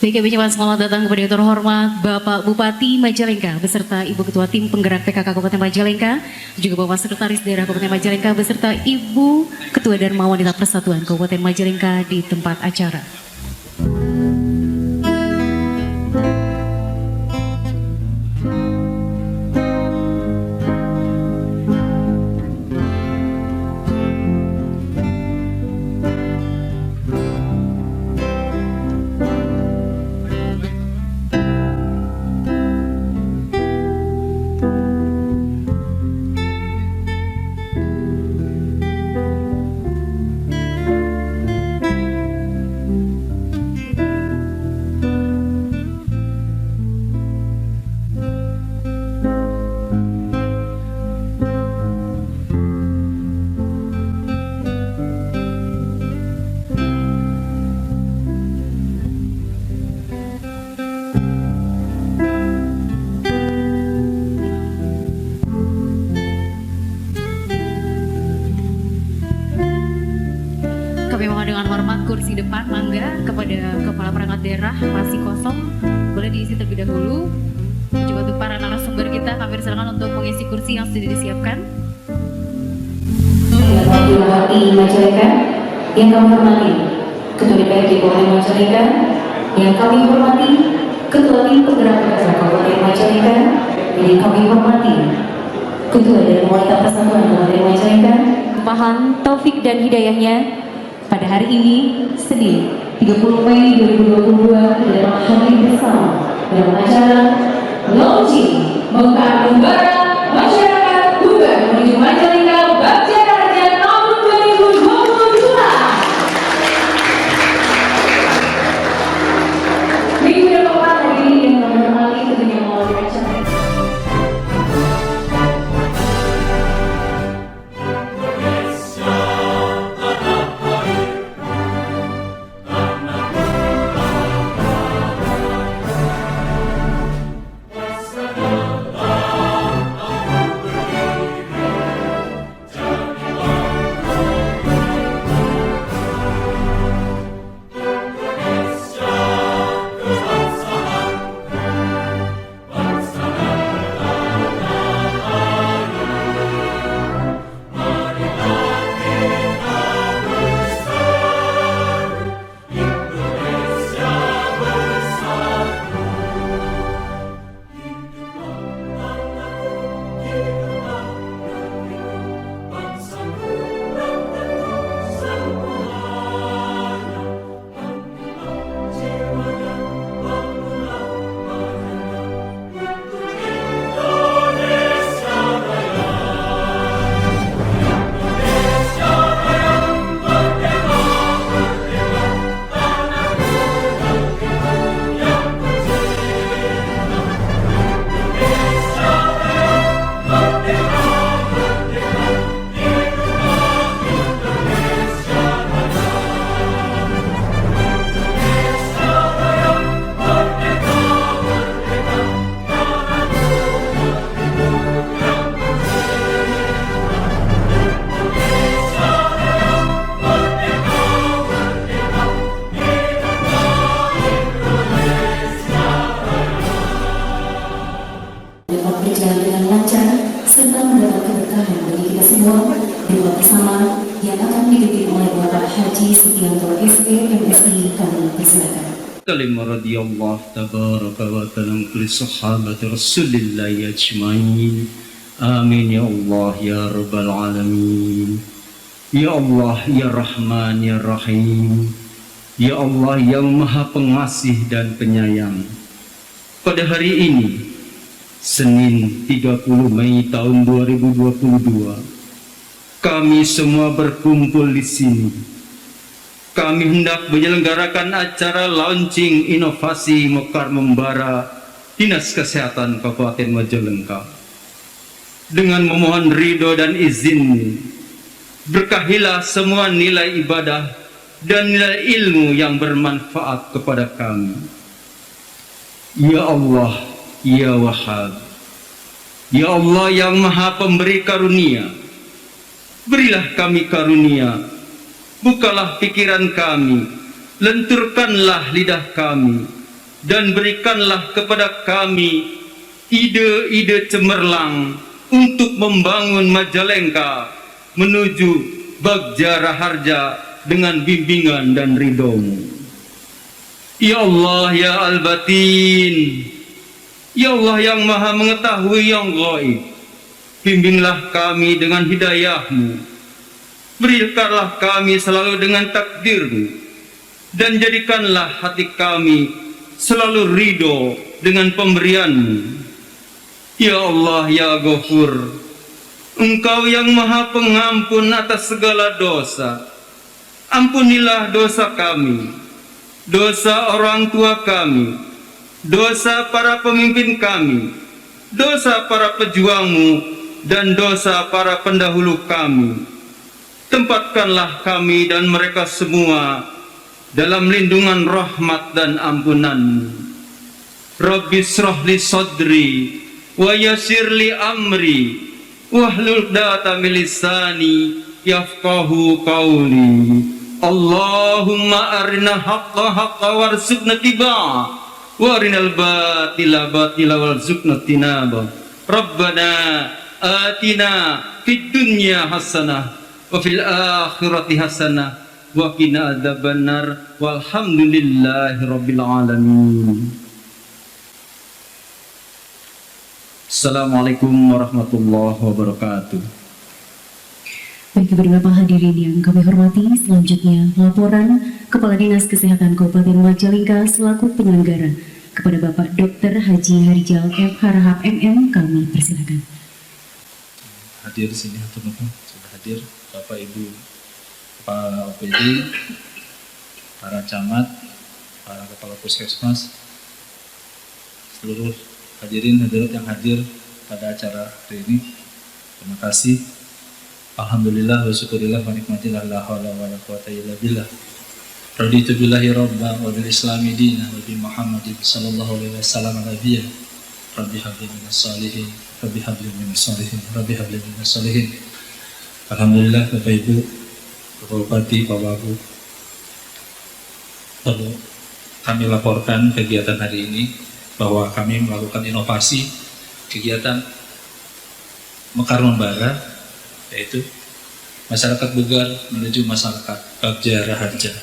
Baik, kami ucapkan selamat datang kepada yang terhormat Bapak Bupati Majalengka beserta Ibu Ketua Tim Penggerak PKK Kabupaten Majalengka, juga Bapak Sekretaris Daerah Kabupaten Majalengka beserta Ibu Ketua Dharma Wanita Persatuan Kabupaten Majalengka di tempat acara. Kami mohon dengan hormat kursi depan mangga kepada Kepala Perangkat Daerah masih kosong, boleh diisi terlebih dahulu. Juga untuk para narasumber kita kami silakan untuk mengisi kursi yang sudah disiapkan. Wakil Bupati Majalengka yang kami hormati, Ketua DPRD Kabupaten Majalengka yang kami hormati, Ketua Tim Penggerak PKK Kabupaten Majalengka yang kami hormati, Ketua Dharma Wanita Persatuan Kabupaten Majalengka, Limpahan taufik dan hidayahnya pada hari ini, Senin 30 Mei 2022, dalam hari bersama dalam acara launching Mekar Membara Masyarakat Bukan Menuju Majalengka Bagja Raja tahun 2022. Minggu depan hari ini yang mengenali tentunya melalui acara. dapat berjalan dengan lancar serta mendapat keberkahan bagi kita semua doa bersama yang akan dipimpin oleh Bapak Haji Setianto SE MSI. Kami persilakan. Kalimah radhiyallahu tabaraka wa ta'ala li sahabati Rasulillah ajmain. Amin ya Allah ya rabbal alamin. Ya Allah ya Rahman ya Rahim. Ya Allah yang Maha Pengasih dan Penyayang. Pada hari ini Senin 30 Mei tahun 2022, kami semua berkumpul di sini. Kami hendak menyelenggarakan acara launching inovasi Mekar Membara Dinas Kesehatan Kabupaten Majalengka. Dengan memohon ridho dan izin, berkahilah semua nilai ibadah dan nilai ilmu yang bermanfaat kepada kami. Ya Allah, Ya Wahhab, Ya Allah yang Maha Pemberi Karunia, berilah kami karunia, bukalah pikiran kami, lenturkanlah lidah kami, dan berikanlah kepada kami ide-ide cemerlang untuk membangun Majalengka menuju Bagja Raharja dengan bimbingan dan ridho-Mu. Ya Allah ya Al-Batin, ya Allah yang maha mengetahui yang gaib, bimbinglah kami dengan hidayah-Mu, berikanlah kami selalu dengan takdir-Mu, dan jadikanlah hati kami selalu ridho dengan pemberian-Mu. Ya Allah ya Ghafur, Engkau yang maha pengampun atas segala dosa, ampunilah dosa kami, dosa orang tua kami, dosa para pemimpin kami, dosa para pejuang-Mu, dan dosa para pendahulu kami. Tempatkanlah kami dan mereka semua dalam lindungan rahmat dan ampunan-Mu. Rabbi shrah li sadri wa yassir li amri wahlul 'uqdatam min lisani yafqahu qawli. Allahumma arina haqqa haqqa warzuqna tibaa wa arinal batila batila warzuqna tinaba. Rabbana atina fid dunya hasanah wa fil akhirati hasanah wa qina adzabannar walhamdulillahi rabbil alamin. Assalamualaikum warahmatullahi wabarakatuh. Baik, beberapa hadirin yang kami hormati, selanjutnya laporan Kepala Dinas Kesehatan Kabupaten Majalengka selaku penyelenggara kepada Bapak Dr. Haji Harijal F. Harahap MM, kami persilakan. Hadir di sini teman-teman, sudah hadir Bapak Ibu Kepala OPD, para camat, para kepala puskesmas, seluruh hadirin hadirat yang hadir pada acara hari ini. Terima kasih. Alhamdulillah wa syukurillah wa nikmatillah la haula wa la quwata illa billah. Raditu billahi rabba wa bil islami dina wa bi Muhammadin sallallahu alaihi wasallam nabiyya. Rabbi habli minas shalihin, Rabbi habli minas shalihin, Rabbi habli minas shalihin. Alhamdulillah Bapak Ibu, Bapak Bupati, Pak Wagub. Lalu kami laporkan kegiatan hari ini bahwa kami melakukan inovasi kegiatan Mekar Membara, yaitu masyarakat Bugar menuju masyarakat Bagja Raharja.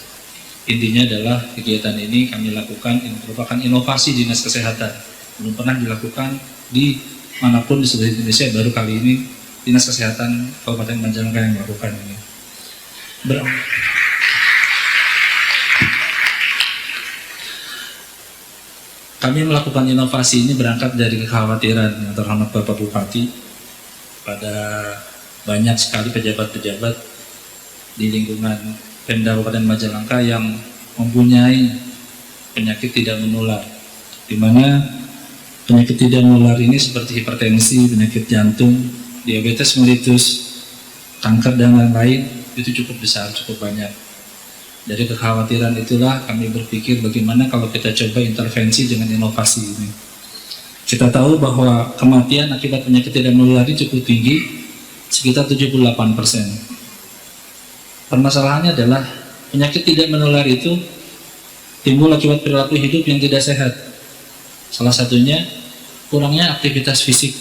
Intinya adalah kegiatan ini kami lakukan merupakan inovasi Dinas Kesehatan, belum pernah dilakukan di manapun di seluruh Indonesia, baru kali ini Dinas Kesehatan Kabupaten Majalengka yang melakukan ini. Kami melakukan inovasi ini berangkat dari kekhawatiran yang terhormat Bapak Bupati pada banyak sekali pejabat-pejabat di lingkungan Pemda Kabupaten Majalengka yang mempunyai penyakit tidak menular, di mana penyakit tidak menular ini seperti hipertensi, penyakit jantung, diabetes mellitus, kanker dan lain-lain itu cukup besar, cukup banyak. Dari kekhawatiran itulah kami berpikir bagaimana kalau kita coba intervensi dengan inovasi ini. Kita tahu bahwa kematian akibat penyakit tidak menular ini cukup tinggi, sekitar 78%. Permasalahannya adalah penyakit tidak menular itu timbul akibat perilaku hidup yang tidak sehat. Salah satunya kurangnya aktivitas fisik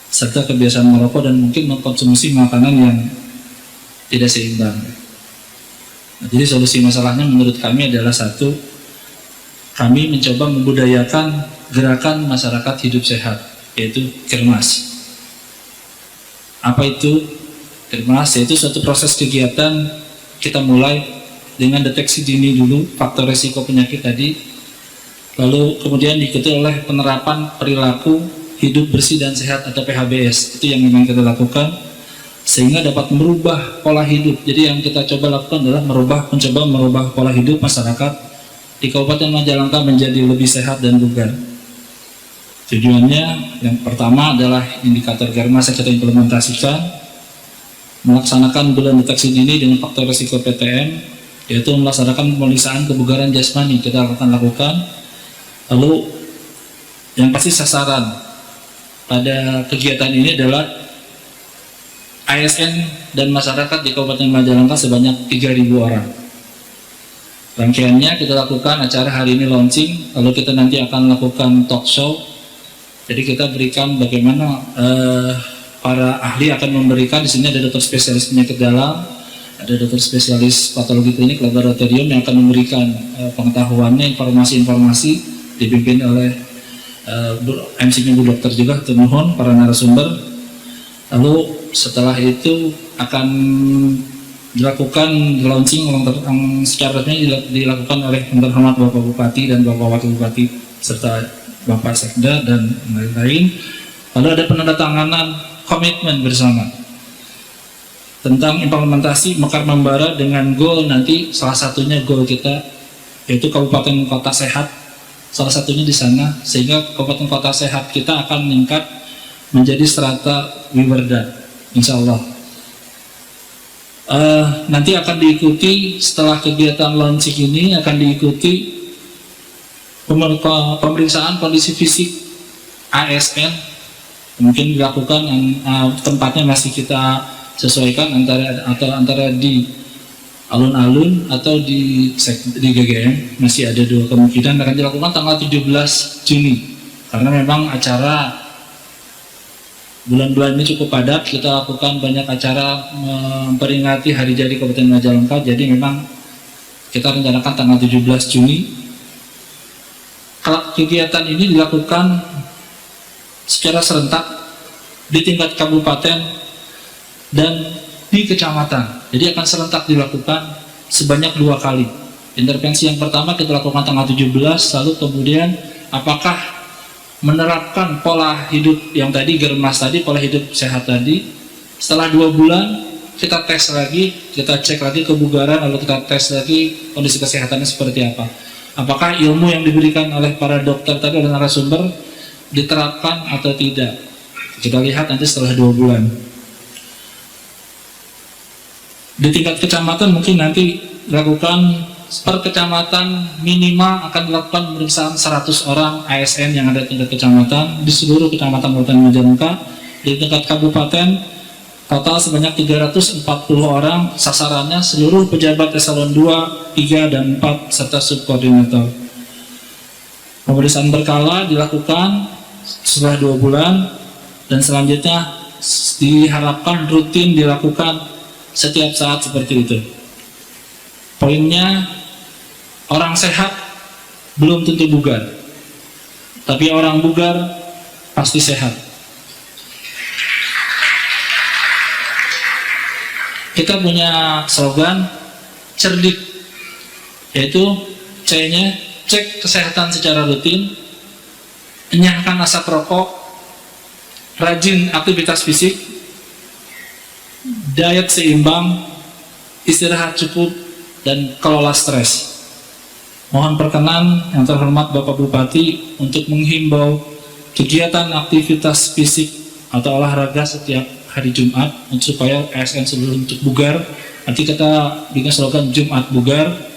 serta kebiasaan merokok dan mungkin mengkonsumsi makanan yang tidak seimbang. Nah, jadi solusi masalahnya menurut kami adalah satu, kami mencoba membudayakan gerakan masyarakat hidup sehat, yaitu Kermas. Apa itu Kermas? Yaitu suatu proses kegiatan kita mulai dengan deteksi dini dulu faktor resiko penyakit tadi, lalu kemudian diikuti oleh penerapan perilaku hidup bersih dan sehat atau PHBS. Itu yang memang kita lakukan sehingga dapat merubah pola hidup. Jadi yang kita coba lakukan adalah mencoba merubah pola hidup masyarakat di Kabupaten Majalengka menjadi lebih sehat dan bugar. Tujuannya yang pertama adalah indikator Kermas yang kita implementasikan, melaksanakan bulan deteksi dini dengan faktor risiko PTM, yaitu melaksanakan pemeriksaan kebugaran jasmani kita akan lakukan. Lalu yang pasti sasaran pada kegiatan ini adalah ASN dan masyarakat di Kabupaten Majalengka sebanyak 3.000 orang. Rangkaiannya kita lakukan acara hari ini launching, lalu kita nanti akan lakukan talk show. Jadi kita berikan bagaimana para ahli akan memberikan, di sini ada dokter spesialis penyakit dalam, ada dokter spesialis patologi klinik laboratorium yang akan memberikan pengetahuannya, informasi-informasi, dipimpin oleh MC-nya Bu Dokter juga, mohon para narasumber. Lalu setelah itu akan dilakukan launching yang secara resmi dilakukan oleh yang terhormat Bapak Bupati dan Bapak Wakil Bupati serta Bapak Sekda dan lain-lain. Lalu ada penandatanganan komitmen bersama tentang implementasi Mekar Membara dengan goal nanti, salah satunya goal kita yaitu kabupaten kota sehat, salah satunya di sana, sehingga kabupaten kota sehat kita akan meningkat menjadi strata Wiwerda, insya Allah. Nanti akan diikuti setelah kegiatan launching ini akan diikuti pemeriksaan kondisi fisik ASN, mungkin dilakukan tempatnya masih kita sesuaikan antara di alun-alun atau di GGM, masih ada dua kemungkinan. Akan dilakukan tanggal 17 Juni karena memang acara bulan-bulan ini cukup padat. Kita lakukan banyak acara memperingati Hari Jadi Kabupaten Majalengka, jadi memang kita rencanakan tanggal 17 Juni. Kegiatan ini dilakukan secara serentak di tingkat kabupaten dan di kecamatan. Jadi akan serentak dilakukan sebanyak 2 kali. Intervensi yang pertama kita lakukan tanggal 17, lalu kemudian apakah menerapkan pola hidup yang tadi germas tadi, pola hidup sehat tadi. Setelah 2 bulan kita tes lagi, kita cek lagi kebugaran, lalu kita tes lagi kondisi kesehatannya seperti apa. Apakah ilmu yang diberikan oleh para dokter tadi oleh narasumber diterapkan atau tidak. Kita lihat nanti setelah 2 bulan. Di tingkat kecamatan mungkin nanti lakukan per kecamatan minimal akan dilakukan pemeriksaan 100 orang ASN yang ada di tingkat kecamatan di seluruh kecamatan Kabupaten Majalengka. Di tingkat kabupaten total sebanyak 340 orang, sasarannya seluruh pejabat eselon 2, 3, dan 4 serta subkoordinator. Pemeriksaan berkala dilakukan setelah 2 bulan dan selanjutnya diharapkan rutin dilakukan setiap saat seperti itu. Poinnya, orang sehat belum tentu bugar, tapi orang bugar pasti sehat. Kita punya slogan cerdik, yaitu C-nya cek kesehatan secara rutin, enyahkan asap rokok, rajin aktivitas fisik, diet seimbang, istirahat cukup, dan kelola stres. Mohon perkenan yang terhormat Bapak Bupati untuk menghimbau kegiatan aktivitas fisik atau olahraga setiap hari Jumat supaya ASN seluruh untuk bugar. Nanti kita bikin slogan Jumat Bugar.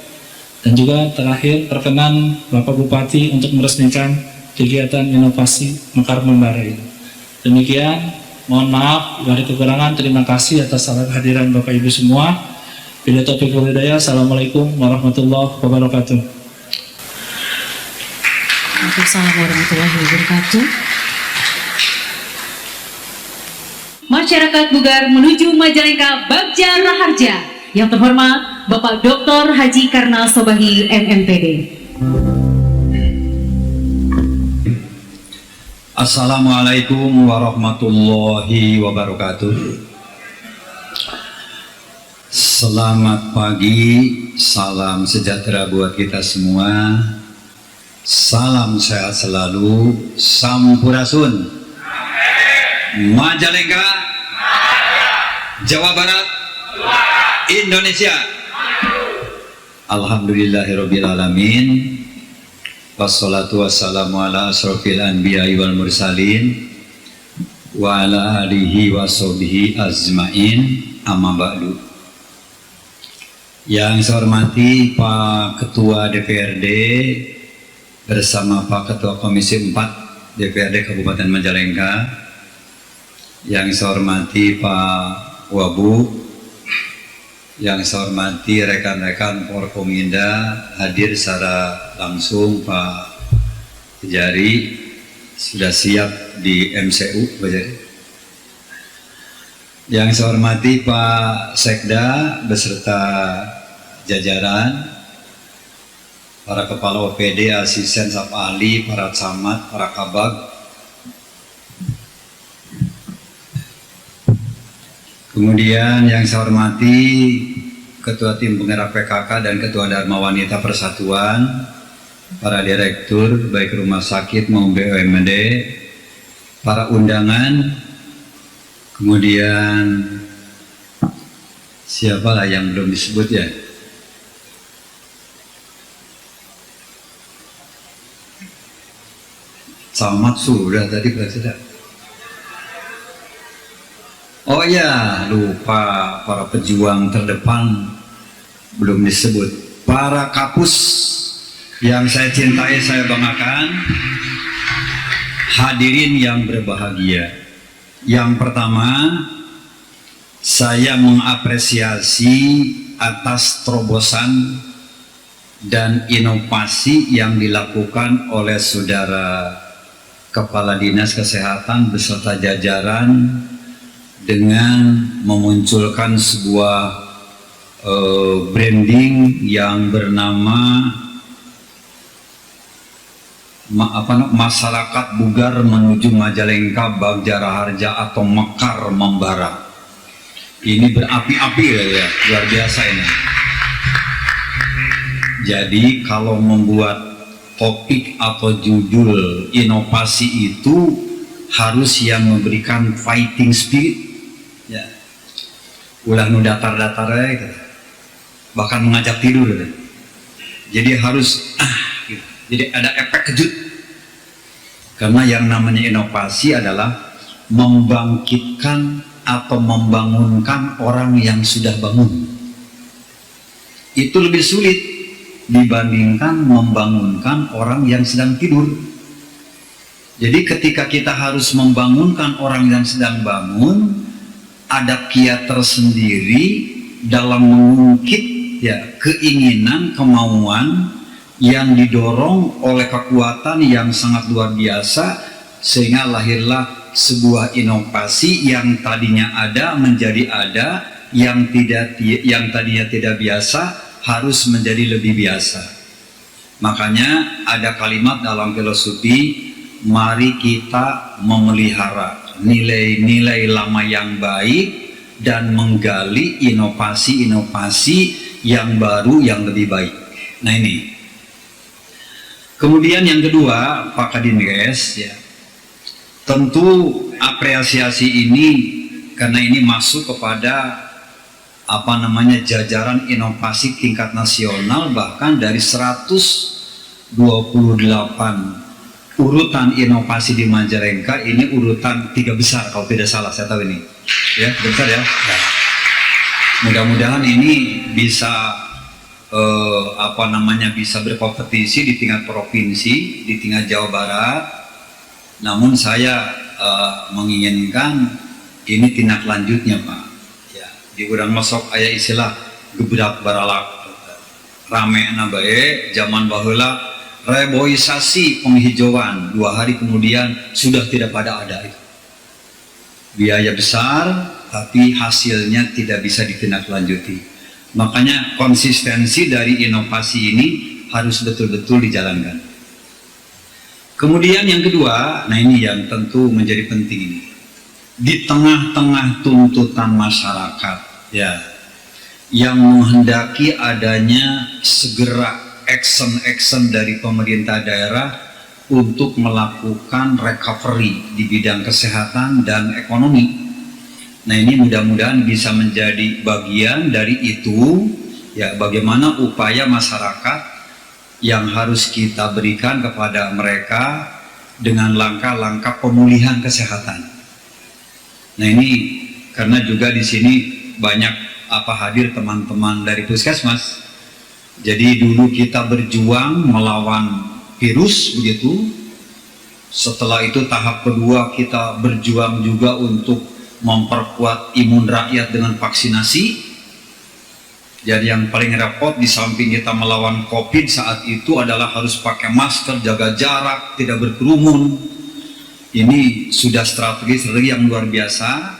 Dan juga terakhir perkenan Bapak Bupati untuk meresmikan kegiatan inovasi Mekar Membara ini. Demikian, mohon maaf dari kekurangan. Terima kasih atas kehadiran Bapak Ibu semua. Bila taufiq wal hidayah. Assalamualaikum warahmatullahi wabarakatuh. Waalaikumsalam warahmatullahi wabarakatuh. Masyarakat Bugar menuju Majalengka Bagja Raharja. Yang terhormat Bapak Dr. Haji Karna Sobahi MMPD. Assalamualaikum warahmatullahi wabarakatuh. Selamat pagi, salam sejahtera buat kita semua. Salam sehat selalu, sampurasun. Majalengka, Jawa Barat, Indonesia. Alhamdulillahirabbil alamin. Wassalatu wassalamu ala asrofil anbiya'i wal mursalin wa ala alihi wa sahbihi azmain, amma ba'du. Yang saya hormati Pak Ketua DPRD bersama Pak Ketua Komisi 4 DPRD Kabupaten Majalengka, yang saya hormati Pak Wabub, Yang saya hormati rekan-rekan Forkominda, hadir secara langsung Pak Jari, sudah siap di MCU Pak Jari. Yang saya hormati Pak Sekda beserta jajaran, para kepala OPD, asisten staf ahli, para camat, para kabag. Kemudian yang saya hormati Ketua Tim Penggerak PKK dan Ketua Dharma Wanita Persatuan, para direktur baik rumah sakit maupun BUMD, para undangan, kemudian siapalah yang belum disebut ya? Camat sudah tadi berarti. Oh ya, lupa para pejuang terdepan belum disebut. Para kapus yang saya cintai, saya banggakan, hadirin yang berbahagia. Yang pertama, saya mengapresiasi atas terobosan dan inovasi yang dilakukan oleh saudara Kepala Dinas Kesehatan beserta jajaran dengan memunculkan sebuah branding yang bernama Masyarakat Bugar Menuju Majalengka Bagja Raharja atau Mekar Membara. Ini berapi-api ya, luar biasa ini. Jadi kalau membuat topik atau judul inovasi itu harus yang memberikan fighting spirit ya, ulah nu datar-datar gitu. Bahkan mengajak tidur gitu. Jadi harus gitu. Jadi ada efek kejut, karena yang namanya inovasi adalah membangkitkan atau membangunkan orang yang sudah bangun. Itu lebih sulit dibandingkan membangunkan orang yang sedang tidur. Jadi ketika kita harus membangunkan orang yang sedang bangun, ada kiat tersendiri dalam mengungkit ya keinginan, kemauan yang didorong oleh kekuatan yang sangat luar biasa, sehingga lahirlah sebuah inovasi yang tadinya ada menjadi ada, yang tadinya tidak biasa harus menjadi lebih biasa. Makanya ada kalimat dalam filosofi, mari kita memelihara nilai-nilai lama yang baik dan menggali inovasi-inovasi yang baru yang lebih baik. Nah ini. Kemudian yang kedua, Pak Kadinkes ya, tentu apresiasi ini karena ini masuk kepada jajaran inovasi tingkat nasional, bahkan dari 128 urutan inovasi di Majalengka, ini urutan 3 besar kalau tidak salah, saya tahu ini ya, besar ya. Nah, mudah-mudahan ini bisa bisa berkompetisi di tingkat provinsi, di tingkat Jawa Barat. Namun saya menginginkan ini tindak lanjutnya Pak ya, di urang masuk aya istilah gebrak baralak rame nabae zaman baheula reboisasi penghijauan, 2 hari kemudian sudah tidak pada ada itu. Biaya besar, tapi hasilnya tidak bisa ditindaklanjuti. Makanya konsistensi dari inovasi ini harus betul-betul dijalankan. Kemudian yang kedua, nah ini yang tentu menjadi penting ini. Di tengah-tengah tuntutan masyarakat, ya, yang menghendaki adanya segera action dari pemerintah daerah untuk melakukan recovery di bidang kesehatan dan ekonomi. Nah ini mudah-mudahan bisa menjadi bagian dari itu ya, bagaimana upaya masyarakat yang harus kita berikan kepada mereka dengan langkah-langkah pemulihan kesehatan. Nah ini karena juga di sini banyak hadir teman-teman dari Puskesmas. Jadi dulu kita berjuang melawan virus begitu. Setelah itu tahap kedua kita berjuang juga untuk memperkuat imun rakyat dengan vaksinasi. Jadi yang paling repot di samping kita melawan COVID saat itu adalah harus pakai masker, jaga jarak, tidak berkerumun. Ini sudah strategi yang luar biasa.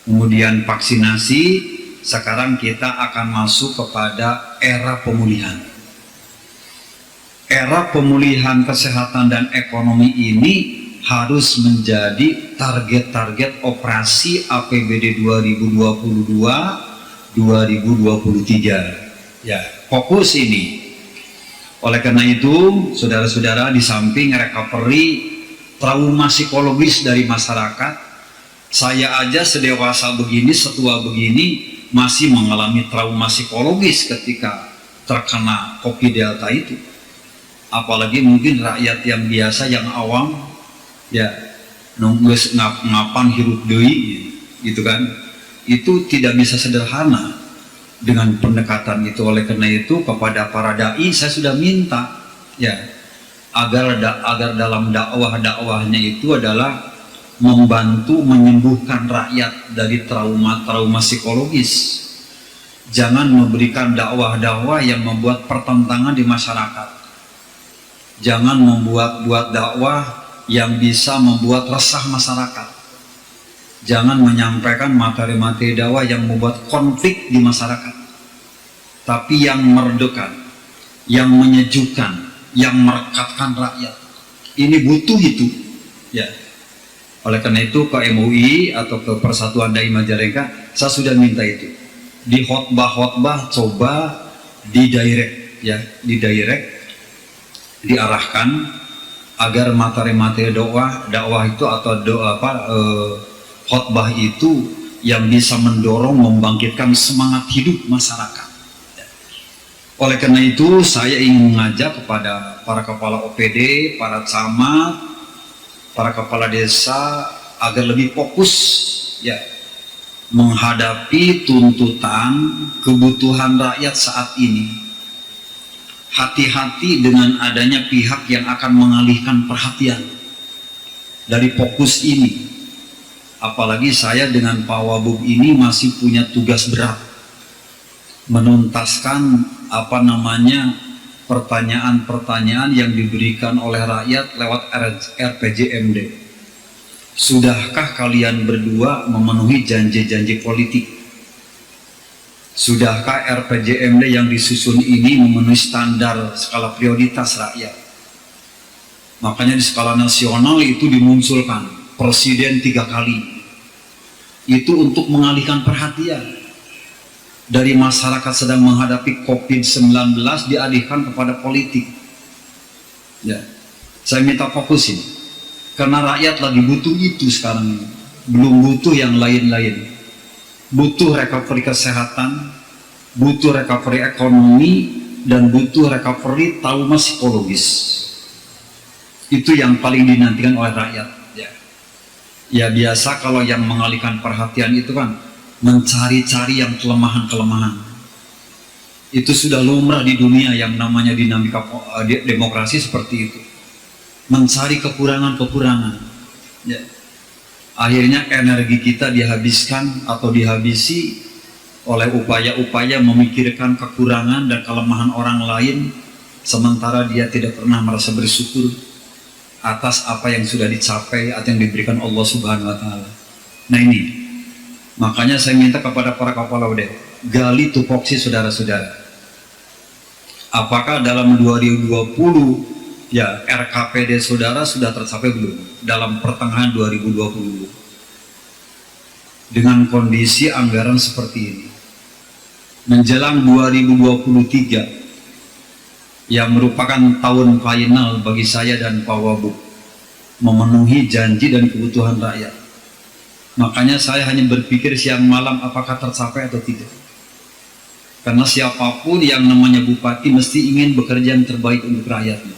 Kemudian vaksinasi, sekarang kita akan masuk kepada era pemulihan. Era pemulihan kesehatan dan ekonomi ini harus menjadi target-target operasi APBD 2022-2023. Ya, fokus ini. Oleh karena itu, saudara-saudara, di samping recovery trauma psikologis dari masyarakat, saya aja sedewasa begini, setua begini, masih mengalami trauma psikologis ketika terkena COVID Delta itu. Apalagi mungkin rakyat yang biasa, yang awam, ya nunggus ngapan hirup deui gitu kan, itu tidak bisa sederhana dengan pendekatan itu. Oleh karena itu kepada para dai saya sudah minta ya agar dalam dakwahnya itu adalah membantu menyembuhkan rakyat dari trauma psikologis. Jangan memberikan dakwah yang membuat pertentangan di masyarakat. Jangan membuat dakwah yang bisa membuat resah masyarakat. Jangan menyampaikan materi-materi dakwah yang membuat konflik di masyarakat. Tapi yang meredakan, yang menyejukkan, yang merekatkan rakyat. Ini butuh itu. Ya. Oleh karena itu ke MUI atau ke Persatuan Dai Majalengka, saya sudah minta itu. Di khotbah coba didirect ya, diarahkan agar materi-materi dakwah itu atau khotbah itu yang bisa mendorong, membangkitkan semangat hidup masyarakat. Oleh karena itu saya ingin mengajak kepada para kepala OPD, para camat, para kepala desa agar lebih fokus ya menghadapi tuntutan kebutuhan rakyat saat ini. Hati-hati dengan adanya pihak yang akan mengalihkan perhatian dari fokus ini. Apalagi saya dengan Pak Wabub ini masih punya tugas berat menuntaskan pertanyaan-pertanyaan yang diberikan oleh rakyat lewat RPJMD. Sudahkah kalian berdua memenuhi janji-janji politik? Sudahkah RPJMD yang disusun ini memenuhi standar skala prioritas rakyat? Makanya di skala nasional itu dimunculkan presiden 3 kali. Itu untuk mengalihkan perhatian dari masyarakat sedang menghadapi COVID-19 dialihkan kepada politik. Ya, saya minta fokusin karena rakyat lagi butuh itu sekarang ini. Belum butuh yang lain-lain. Butuh recovery kesehatan, butuh recovery ekonomi, dan butuh recovery trauma psikologis. Itu yang paling dinantikan oleh rakyat. Ya biasa kalau yang mengalihkan perhatian itu kan mencari-cari yang kelemahan-kelemahan. Itu sudah lumrah di dunia yang namanya dinamika demokrasi seperti itu. Mencari kekurangan-kekurangan. Ya. Akhirnya energi kita dihabiskan atau dihabisi oleh upaya-upaya memikirkan kekurangan dan kelemahan orang lain, sementara dia tidak pernah merasa bersyukur atas apa yang sudah dicapai atau yang diberikan Allah Subhanahu wa Ta'ala. Nah ini, makanya saya minta kepada para kepala OPD, gali tupoksi saudara-saudara. Apakah dalam 2020 ya RKPD saudara sudah tercapai belum? Dalam pertengahan 2020 dengan kondisi anggaran seperti ini, menjelang 2023 yang merupakan tahun final bagi saya dan Pak Wabub memenuhi janji dan kebutuhan rakyat. Makanya saya hanya berpikir siang malam apakah tercapai atau tidak. Karena siapapun yang namanya bupati mesti ingin bekerja yang terbaik untuk rakyatnya.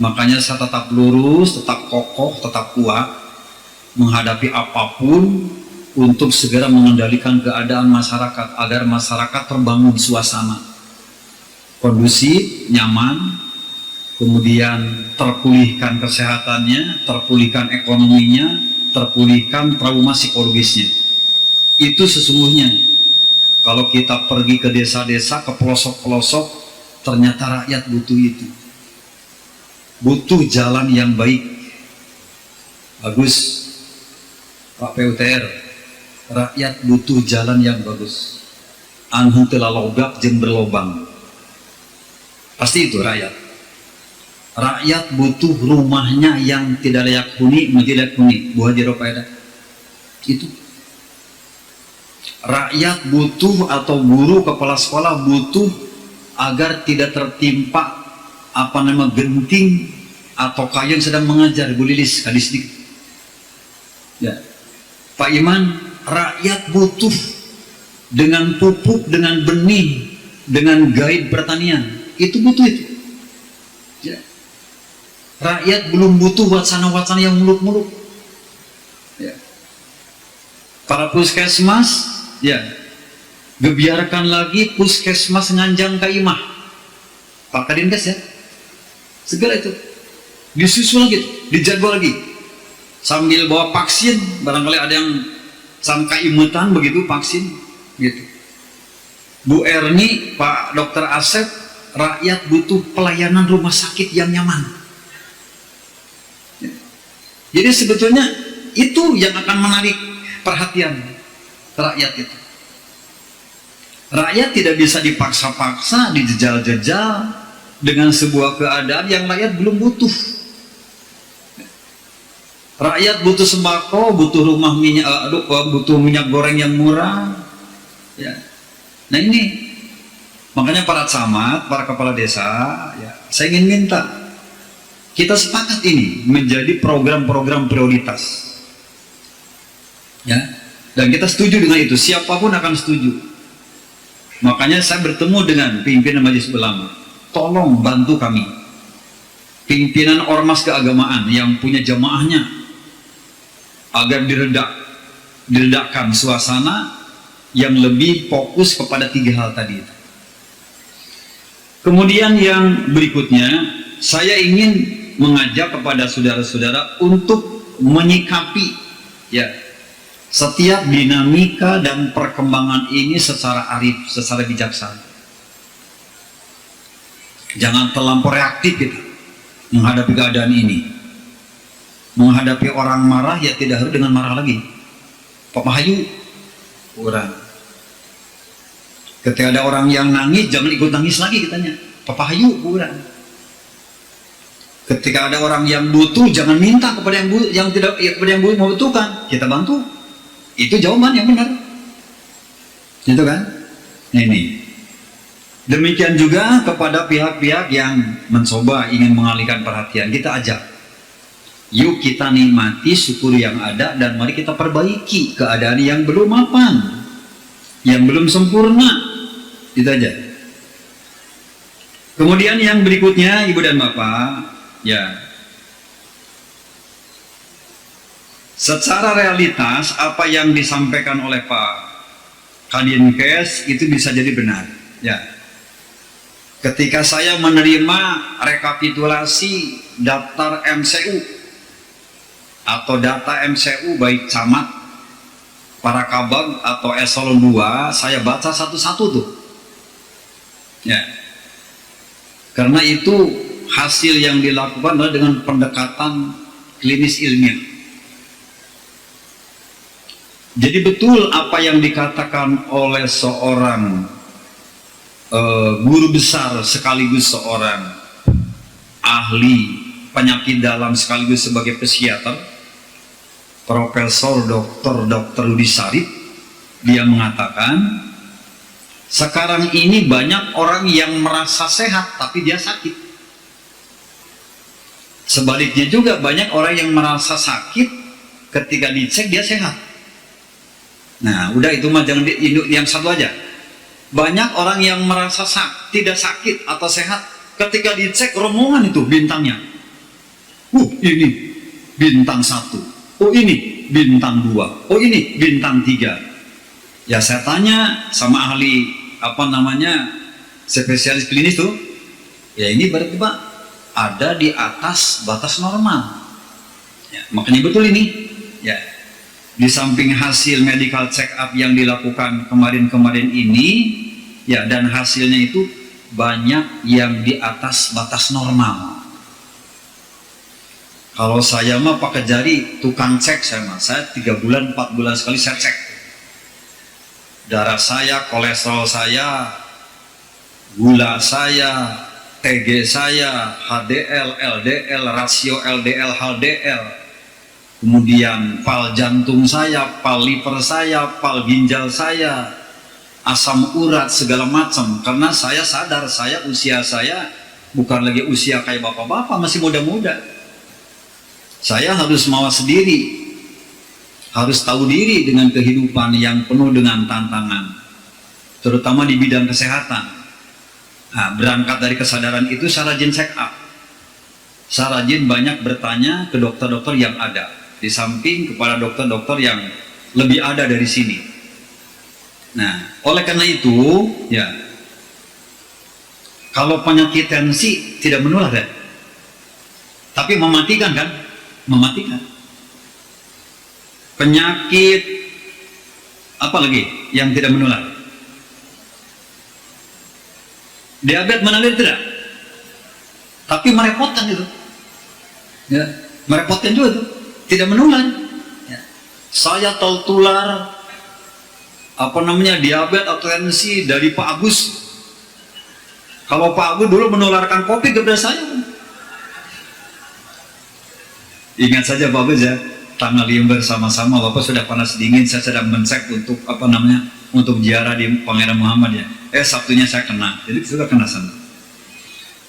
Makanya saya tetap lurus, tetap kokoh, tetap kuat menghadapi apapun untuk segera mengendalikan keadaan masyarakat agar masyarakat terbangun suasana kondusif, nyaman, kemudian terpulihkan kesehatannya, terpulihkan ekonominya, terpulihkan trauma psikologisnya. Itu sesungguhnya Kalau kita pergi ke desa-desa, ke pelosok-pelosok, ternyata rakyat butuh itu. Butuh jalan yang baik. Bagus, Pak PUTR. Rakyat butuh jalan yang bagus. Anhun telah logak jeung berlobang. Pasti itu rakyat. Rakyat butuh rumahnya yang tidak layak huni, tidak huni. Bu Haji Ropaida. Itu. Rakyat butuh atau guru kepala sekolah butuh agar tidak tertimpa genting atau kayu yang sedang mengajar. Bu Lilis, kadisdik. Ya. Pak Iman, rakyat butuh dengan pupuk, dengan benih, dengan guide pertanian. Itu butuh itu. Ya. Rakyat belum butuh wacana-wacana yang muluk-muluk. Ya. Para puskesmas, ya, gebiarkan lagi puskesmas nganjang kaimah. Pak Kadinkes ya, segala itu disusul lagi, dijadwal lagi, sambil bawa vaksin. Barangkali ada yang sangka imutan begitu vaksin, gitu. Bu Erni, Pak Dokter Asep, rakyat butuh pelayanan rumah sakit yang nyaman. Ya. Jadi sebetulnya itu yang akan menarik perhatian rakyat itu. Rakyat tidak bisa dipaksa-paksa, dijejal-jejal dengan sebuah keadaan yang rakyat belum butuh. Rakyat butuh sembako, butuh rumah minyak, butuh minyak goreng yang murah. Ya. Nah ini, makanya para camat, para kepala desa, ya, saya ingin minta kita sepakat ini menjadi program-program prioritas. Ya. Dan kita setuju dengan itu, siapapun akan setuju. Makanya saya bertemu dengan pimpinan Majelis Ulama, tolong bantu kami, pimpinan ormas keagamaan yang punya jamaahnya, agar diledakkan suasana yang lebih fokus kepada 3 hal tadi. Kemudian yang berikutnya, saya ingin mengajak kepada saudara-saudara untuk menyikapi, ya, setiap dinamika dan perkembangan ini secara arif, secara bijaksana. Jangan terlampau reaktif kita menghadapi keadaan ini. Menghadapi orang marah, ya tidak harus dengan marah lagi. Pak Mahayu, orang. Ketika ada orang yang nangis, jangan ikut nangis lagi kitanya. Pak Mahayu, orang. Ketika ada orang yang butuh, jangan minta kepada yang tidak, ya, kepada yang membutuhkan, kita bantu. Itu jawaban yang benar, gitu kan? Nah, ini demikian juga kepada pihak-pihak yang mencoba ingin mengalihkan perhatian, kita ajak, yuk kita nikmati syukur yang ada dan mari kita perbaiki keadaan yang belum mapan, yang belum sempurna, itu aja. Kemudian yang berikutnya, Ibu dan Bapak, ya, secara realitas apa yang disampaikan oleh Pak Kadinkes itu bisa jadi benar. Ya, ketika saya menerima rekapitulasi daftar MCU atau data MCU baik camat, para kabag atau eselon 2, saya baca satu-satu tuh. Ya, karena itu hasil yang dilakukan adalah dengan pendekatan klinis ilmiah. Jadi betul apa yang dikatakan oleh seorang guru besar sekaligus seorang ahli penyakit dalam sekaligus sebagai psikiater, Profesor Dr. Rudi Sarip. Dia mengatakan sekarang ini banyak orang yang merasa sehat tapi dia sakit. Sebaliknya juga banyak orang yang merasa sakit ketika dicek dia sehat. Nah, udah itu mah jangan yang satu aja. Banyak orang yang merasa tidak sakit atau sehat ketika dicek rombongan itu bintangnya. Ini bintang 1. Oh ini bintang 2. Oh ini bintang 3. Ya saya tanya sama ahli spesialis klinis tuh. Ya ini berarti Pak ada di atas batas normal. Ya, makanya betul ini. Ya. Di samping hasil medical check up yang dilakukan kemarin-kemarin ini, ya, dan hasilnya itu banyak yang di atas batas normal. Kalau saya mah pakai jari, tukang cek saya 3 bulan 4 bulan sekali saya cek darah saya, kolesterol saya, gula saya, TG saya, HDL, LDL, rasio LDL, HDL, kemudian pal jantung saya, pal liver saya, pal ginjal saya, asam urat, segala macam. Karena saya sadar usia saya bukan lagi usia kayak bapak-bapak, masih muda-muda. Saya harus mawas diri, harus tahu diri dengan kehidupan yang penuh dengan tantangan, terutama di bidang kesehatan. Nah, berangkat dari kesadaran itu saya rajin check up, saya rajin banyak bertanya ke dokter-dokter yang ada, di samping kepada dokter-dokter yang lebih ada dari sini. Nah, oleh karena itu, ya, kalau penyakit tensi tidak menular, ya, tapi mematikan kan? Mematikan. Penyakit apa lagi yang tidak menular? Diabetes menular tidak? Tapi merepotkan itu. Ya, merepotkan juga itu. Tidak menular. Ya. Saya tertular diabetes atau tensi dari Pak Agus. Kalau Pak Agus dulu menularkan kopi kepada saya. Ingat saja Pak Agus ya, tanggal 5 bersama-sama Bapak sudah panas dingin, saya sedang mencek untuk untuk ziarah di Pangeran Muhammad ya. Sabtunya saya kena, jadi sudah kena sana.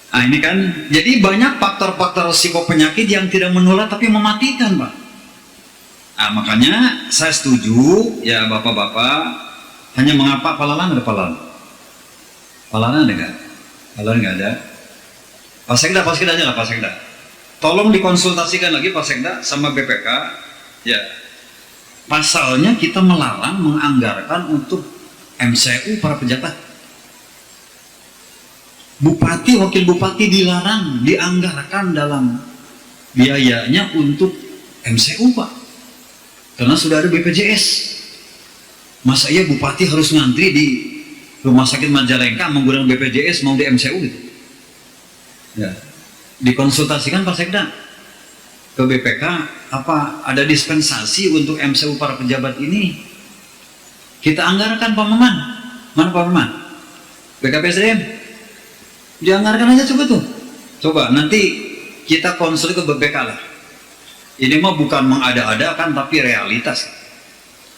Nah ini kan, jadi banyak faktor-faktor risiko penyakit yang tidak menular tapi mematikan Pak. Nah makanya saya setuju ya Bapak-bapak, hanya mengapa palalan ada palalan? Palalan ada nggak? Palalan nggak ada. Pak Sekda aja lah Pak Sekda. Tolong dikonsultasikan lagi Pak Sekda sama BPK, ya. Pasalnya kita melarang menganggarkan untuk MCU para pejabat. Bupati, wakil bupati dilarang dianggarkan dalam biayanya untuk MCU Pak, karena sudah ada BPJS. Masa iya bupati harus ngantri di rumah sakit Majalengka menggunakan BPJS mau di MCU gitu? Ya. Dikonsultasikan Pak Sekda ke BPK, apa ada dispensasi untuk MCU para pejabat ini? Kita anggarkan Pak Maman. Mana Pak Maman? BKPSDM. Dianggarkan aja coba tuh. Coba nanti kita konsul ke BPK lah. Ini mah bukan mengada-adakan tapi realitas.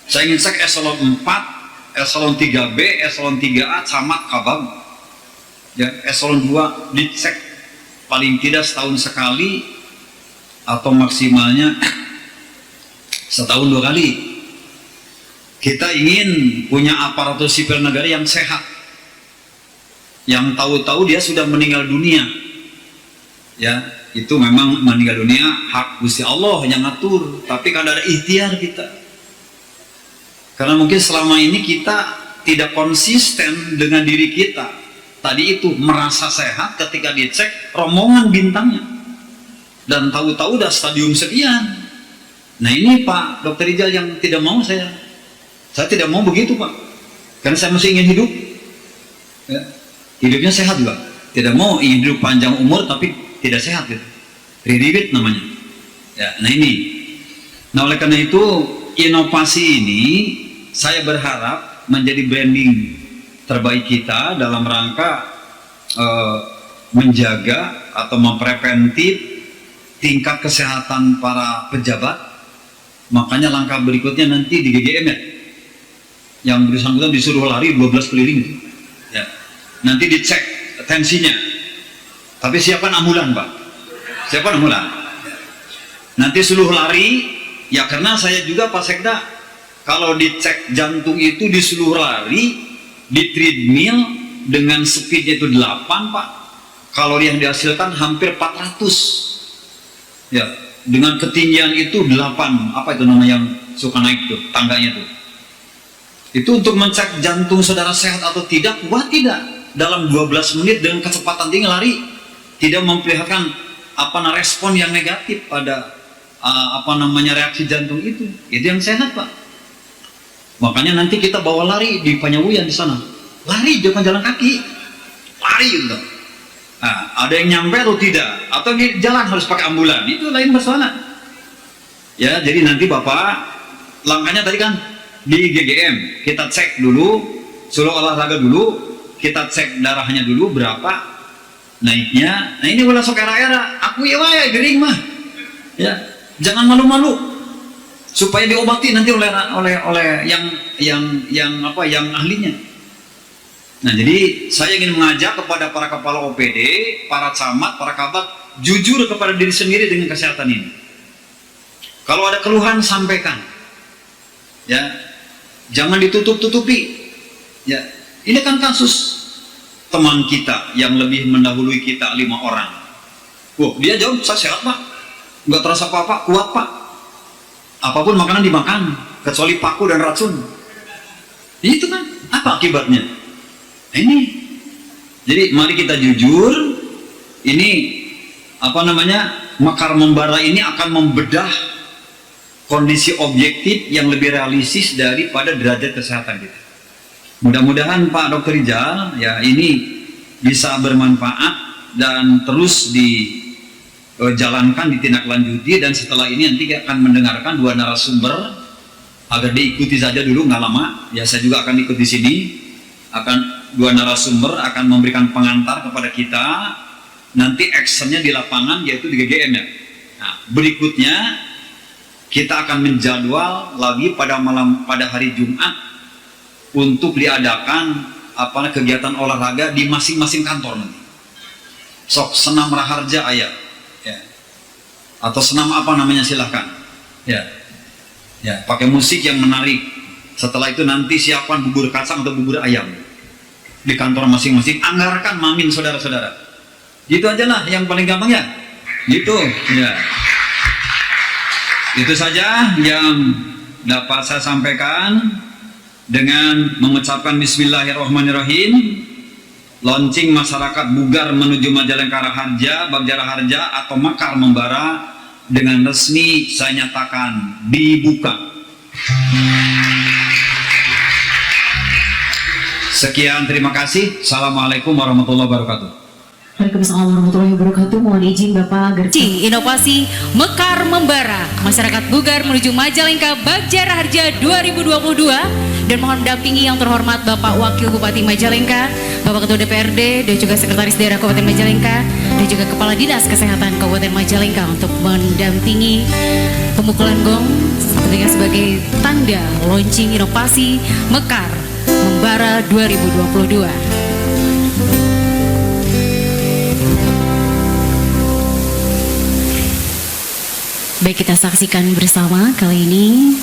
Saya ingin cek eselon 4, eselon 3B, eselon 3A, camat, kabam. Ya, eselon 2 dicek paling tidak setahun sekali atau maksimalnya setahun 2 kali. Kita ingin punya aparatur sipil negara yang sehat, yang tahu-tahu dia sudah meninggal dunia, ya itu memang meninggal dunia hak Gusti Allah yang ngatur, tapi kan ada ikhtiar kita, karena mungkin selama ini kita tidak konsisten dengan diri kita. Tadi itu merasa sehat, ketika dicek rombongan bintangnya dan tahu-tahu udah stadium sekian. Nah ini Pak Dr. Rijal yang tidak mau, saya tidak mau begitu Pak, karena saya masih ingin hidup ya. Hidupnya sehat juga, tidak mau ingin hidup panjang umur tapi tidak sehat gitu, ridikit namanya ya. Nah ini, nah oleh karena itu inovasi ini saya berharap menjadi branding terbaik kita dalam rangka menjaga atau mempreventif tingkat kesehatan para pejabat. Makanya langkah berikutnya nanti di GGM ya, yang bersangkutan disuruh lari 12 keliling gitu. Ya. Nanti dicek tensinya, tapi siapkan ambulan Pak, siapkan ambulan. Nanti suruh lari ya, karena saya juga Pak Sekda kalau dicek jantung itu disuruh lari di treadmill dengan speednya itu 8 Pak, kalori yang dihasilkan hampir 400 ya, dengan ketinggian itu 8, apa itu namanya yang suka naik tuh tangganya tuh, itu untuk mencek jantung saudara sehat atau tidak. Wah tidak, dalam 12 menit dengan kecepatan tinggi lari tidak memperlihatkan respon yang negatif pada reaksi jantung itu yang sehat Pak. Makanya nanti kita bawa lari di Panyawuyan di sana, lari jangan jalan kaki, lari gitu. Nah, ada yang nyampe atau tidak, atau di jalan harus pakai ambulan, itu lain masalah. Ya, jadi nanti Bapak langkahnya tadi kan di GGM kita cek dulu, suruh olahraga dulu, kita cek darahnya dulu berapa naiknya. Nah ini ulah sok era-era, aku ya wae gering mah, ya jangan malu-malu, supaya diobati nanti oleh yang ahlinya. Nah jadi saya ingin mengajak kepada para kepala OPD, para camat, para kabak, jujur kepada diri sendiri dengan kesehatan ini. Kalau ada keluhan sampaikan, ya jangan ditutup-tutupi. Ya ini kan kasus teman kita yang lebih mendahului kita 5 orang. Wah dia jawab saya sehat Pak, nggak terasa apa-apa, kuat Pak. Apapun makanan dimakan kecuali paku dan racun. Itu kan apa akibatnya? Nah, ini jadi mari kita jujur. Ini Mekar Membara ini akan membedah kondisi objektif yang lebih realistis daripada derajat kesehatan kita. Mudah-mudahan Pak Dr. Rijal ya ini bisa bermanfaat dan terus dijalankan, ditindaklanjuti, dan setelah ini nanti akan mendengarkan 2 narasumber agar diikuti saja dulu, nggak lama ya, saya juga akan ikut di sini. Akan 2 narasumber akan memberikan pengantar kepada kita, nanti actionnya di lapangan yaitu di GGM ya. Nah, berikutnya kita akan menjadwal lagi pada hari Jumat untuk diadakan kegiatan olahraga di masing-masing kantor nanti. Sok senam raharja ayat ya. Atau senam silahkan ya. Ya, pakai musik yang menarik. Setelah itu nanti siapkan bubur kacang atau bubur ayam di kantor masing-masing. Anggarkan mamin saudara-saudara. Gitu aja lah yang paling gampang ya. Gitu ya. Itu saja yang dapat saya sampaikan dengan mengucapkan Bismillahirrahmanirrahim. Launching masyarakat Bugar menuju Majalengka Raharja, Bagja Raharja atau Mekar Membara dengan resmi saya nyatakan dibuka. Sekian, terima kasih. Assalamualaikum warahmatullahi wabarakatuh. Waalaikumsalam warahmatullahi wabarakatuh. Mohon izin Bapak agar Inovasi Mekar Membara Masyarakat Bugar menuju Majalengka Bagja Raharja 2022, dan mohon mendampingi yang terhormat Bapak Wakil Bupati Majalengka, Bapak Ketua DPRD dan juga Sekretaris Daerah Kabupaten Majalengka, dan juga Kepala Dinas Kesehatan Kabupaten Majalengka untuk mendampingi pemukulan gong tentunya sebagai tanda launching inovasi Mekar Membara 2022. baik kita saksikan bersama kali ini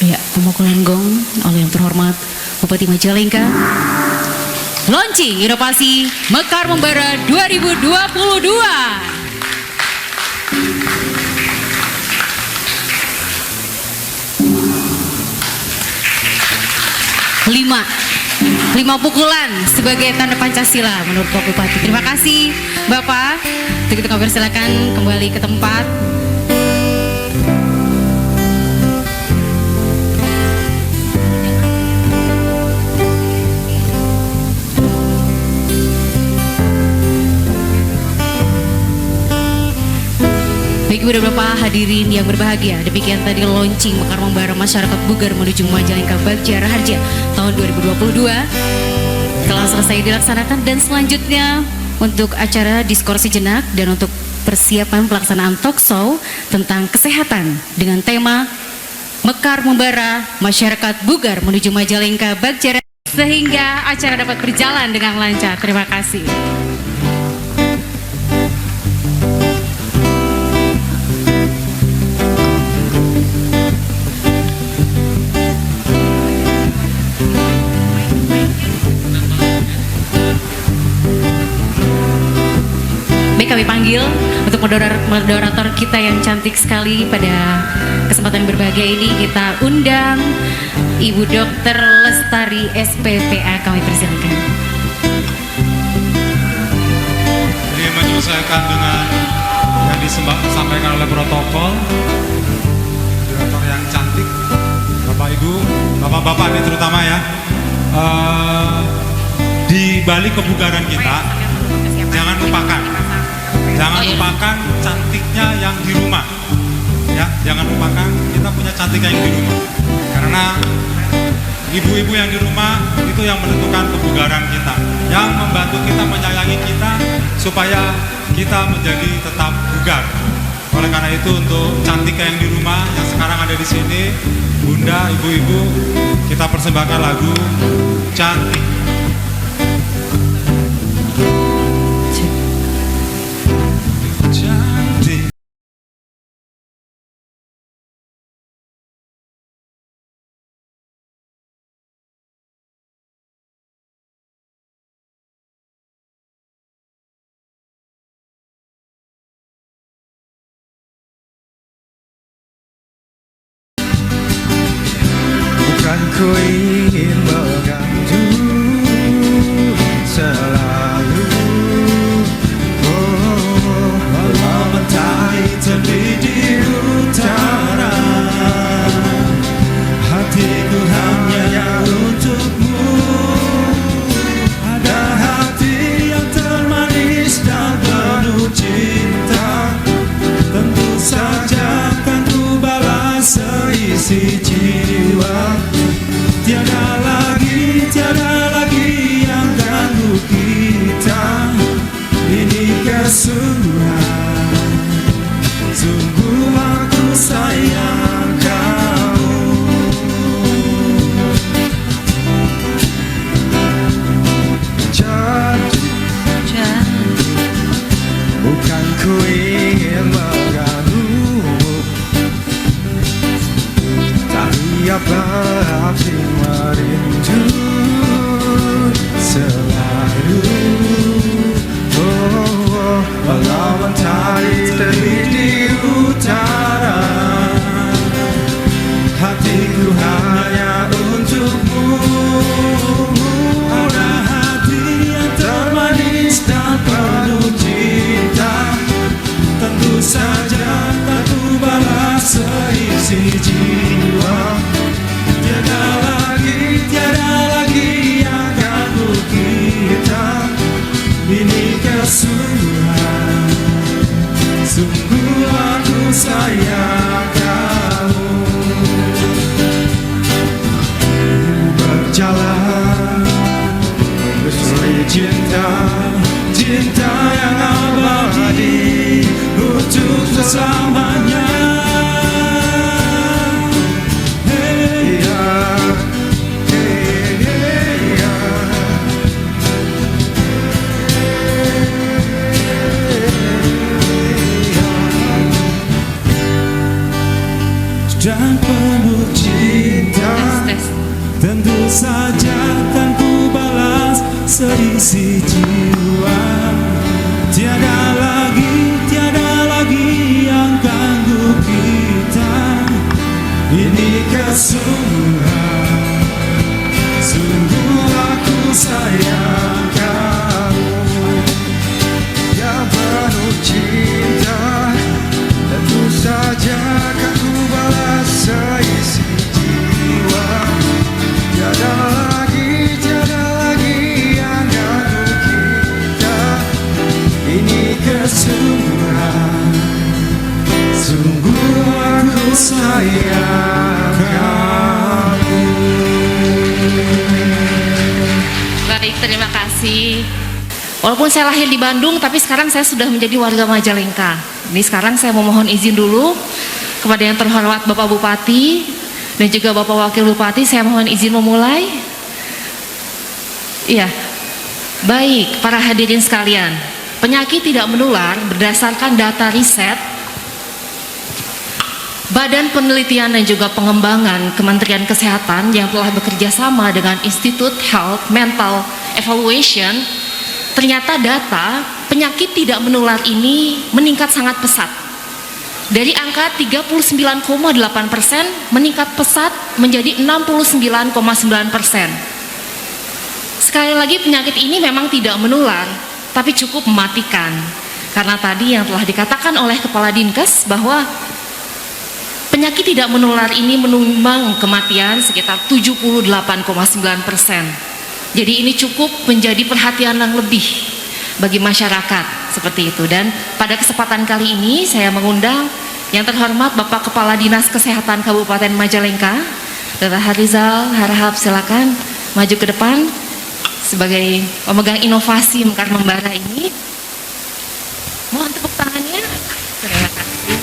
ya pemukulan gong oleh yang terhormat Bupati Majalengka. Launching inovasi Mekar Membara 2022. 5 pukulan sebagai tanda Pancasila menurut Pak Bupati. Terima kasih Bapak. Kita silakan kembali ke tempat. Baik Ibu dan Bapak hadirin yang berbahagia, demikian tadi launching Mekar Membara Masyarakat Bugar menuju Majalengka Bagja Raharja tahun 2022 telah selesai dilaksanakan, dan selanjutnya untuk acara diskursi jenak dan untuk persiapan pelaksanaan talk show tentang kesehatan dengan tema Mekar Membara Masyarakat Bugar menuju Majalengka Bagja Raharja, sehingga acara dapat berjalan dengan lancar. Terima kasih. Kami panggil untuk moderator kita yang cantik sekali pada kesempatan berbahagia ini. Kita undang Ibu Dr. Lestari SPPA, kami persilakan. Ini menyelesaikan dengan yang disampaikan oleh protokol, direktur yang cantik, Bapak Ibu, Bapak-bapak ini terutama ya. Di balik kebugaran kita, jangan lupakan cantiknya yang di rumah. Ya, jangan lupakan kita punya cantiknya yang di rumah. Karena ibu-ibu yang di rumah itu yang menentukan kebugaran kita, yang membantu kita, menyayangi kita supaya kita menjadi tetap bugar. Oleh karena itu, untuk cantiknya yang di rumah yang sekarang ada di sini, Bunda, ibu-ibu, kita persembahkan lagu Cantik. Cantik. Bukan ku ingin mengganggu selalu, walau mentari terbit di utara, hatiku hanya untukmu. Ada hati yang termanis dan penuh cinta, tentu saja kan ku balas seisi jiwa. Tiada lagi yang ganggu kita. Ini kesungguhan, sungguh aku sayang kamu. Bukan ku ingin mengganggumu, tapi apa arti merindu selalu. Walau mentari terbit di utara, hatiku hanya untukmu. Ada hati yang termanis dan penuh cinta, tentu saja tak ku balas seisi jiwa. Tiada lagi yang ganggu kita. Ini kesungguhan, sungguh aku sayang kamu. Berjalan bersuri cinta, cinta yang abadi untuk selamanya. Dan penuh cinta, tentu saja kan ku balas seisi jiwa. Tiada lagi yang ganggu kita. Ini kesungguhan, sungguh aku sayang kamu. Yang penuh cinta, tentu saja kan ku balas seisi jiwa. Tiada lagi yang ganggu kita. Ini kesungguhan, sungguh aku sayang kamu. Baik, terima kasih. Walaupun saya lahir di Bandung, tapi sekarang saya sudah menjadi warga Majalengka. Ini sekarang saya memohon izin dulu kepada yang terhormat Bapak Bupati dan juga Bapak Wakil Bupati, saya mohon izin memulai. Iya, baik para hadirin sekalian, penyakit tidak menular berdasarkan data riset Badan Penelitian dan juga Pengembangan Kementerian Kesehatan yang telah bekerja sama dengan Institute Health Mental Evaluation. Ternyata data penyakit tidak menular ini meningkat sangat pesat. Dari angka 39,8% meningkat pesat menjadi 69,9%. Sekali lagi, penyakit ini memang tidak menular, tapi cukup mematikan. Karena tadi yang telah dikatakan oleh Kepala Dinkes bahwa penyakit tidak menular ini menyumbang kematian sekitar 78,9%. Jadi ini cukup menjadi perhatian yang lebih bagi masyarakat seperti itu. Dan pada kesempatan kali ini saya mengundang yang terhormat Bapak Kepala Dinas Kesehatan Kabupaten Majalengka, Dr. Harizal Harahap, silakan maju ke depan sebagai pemegang inovasi Mekar Membara ini. Mohon tepuk tangannya. Terima kasih.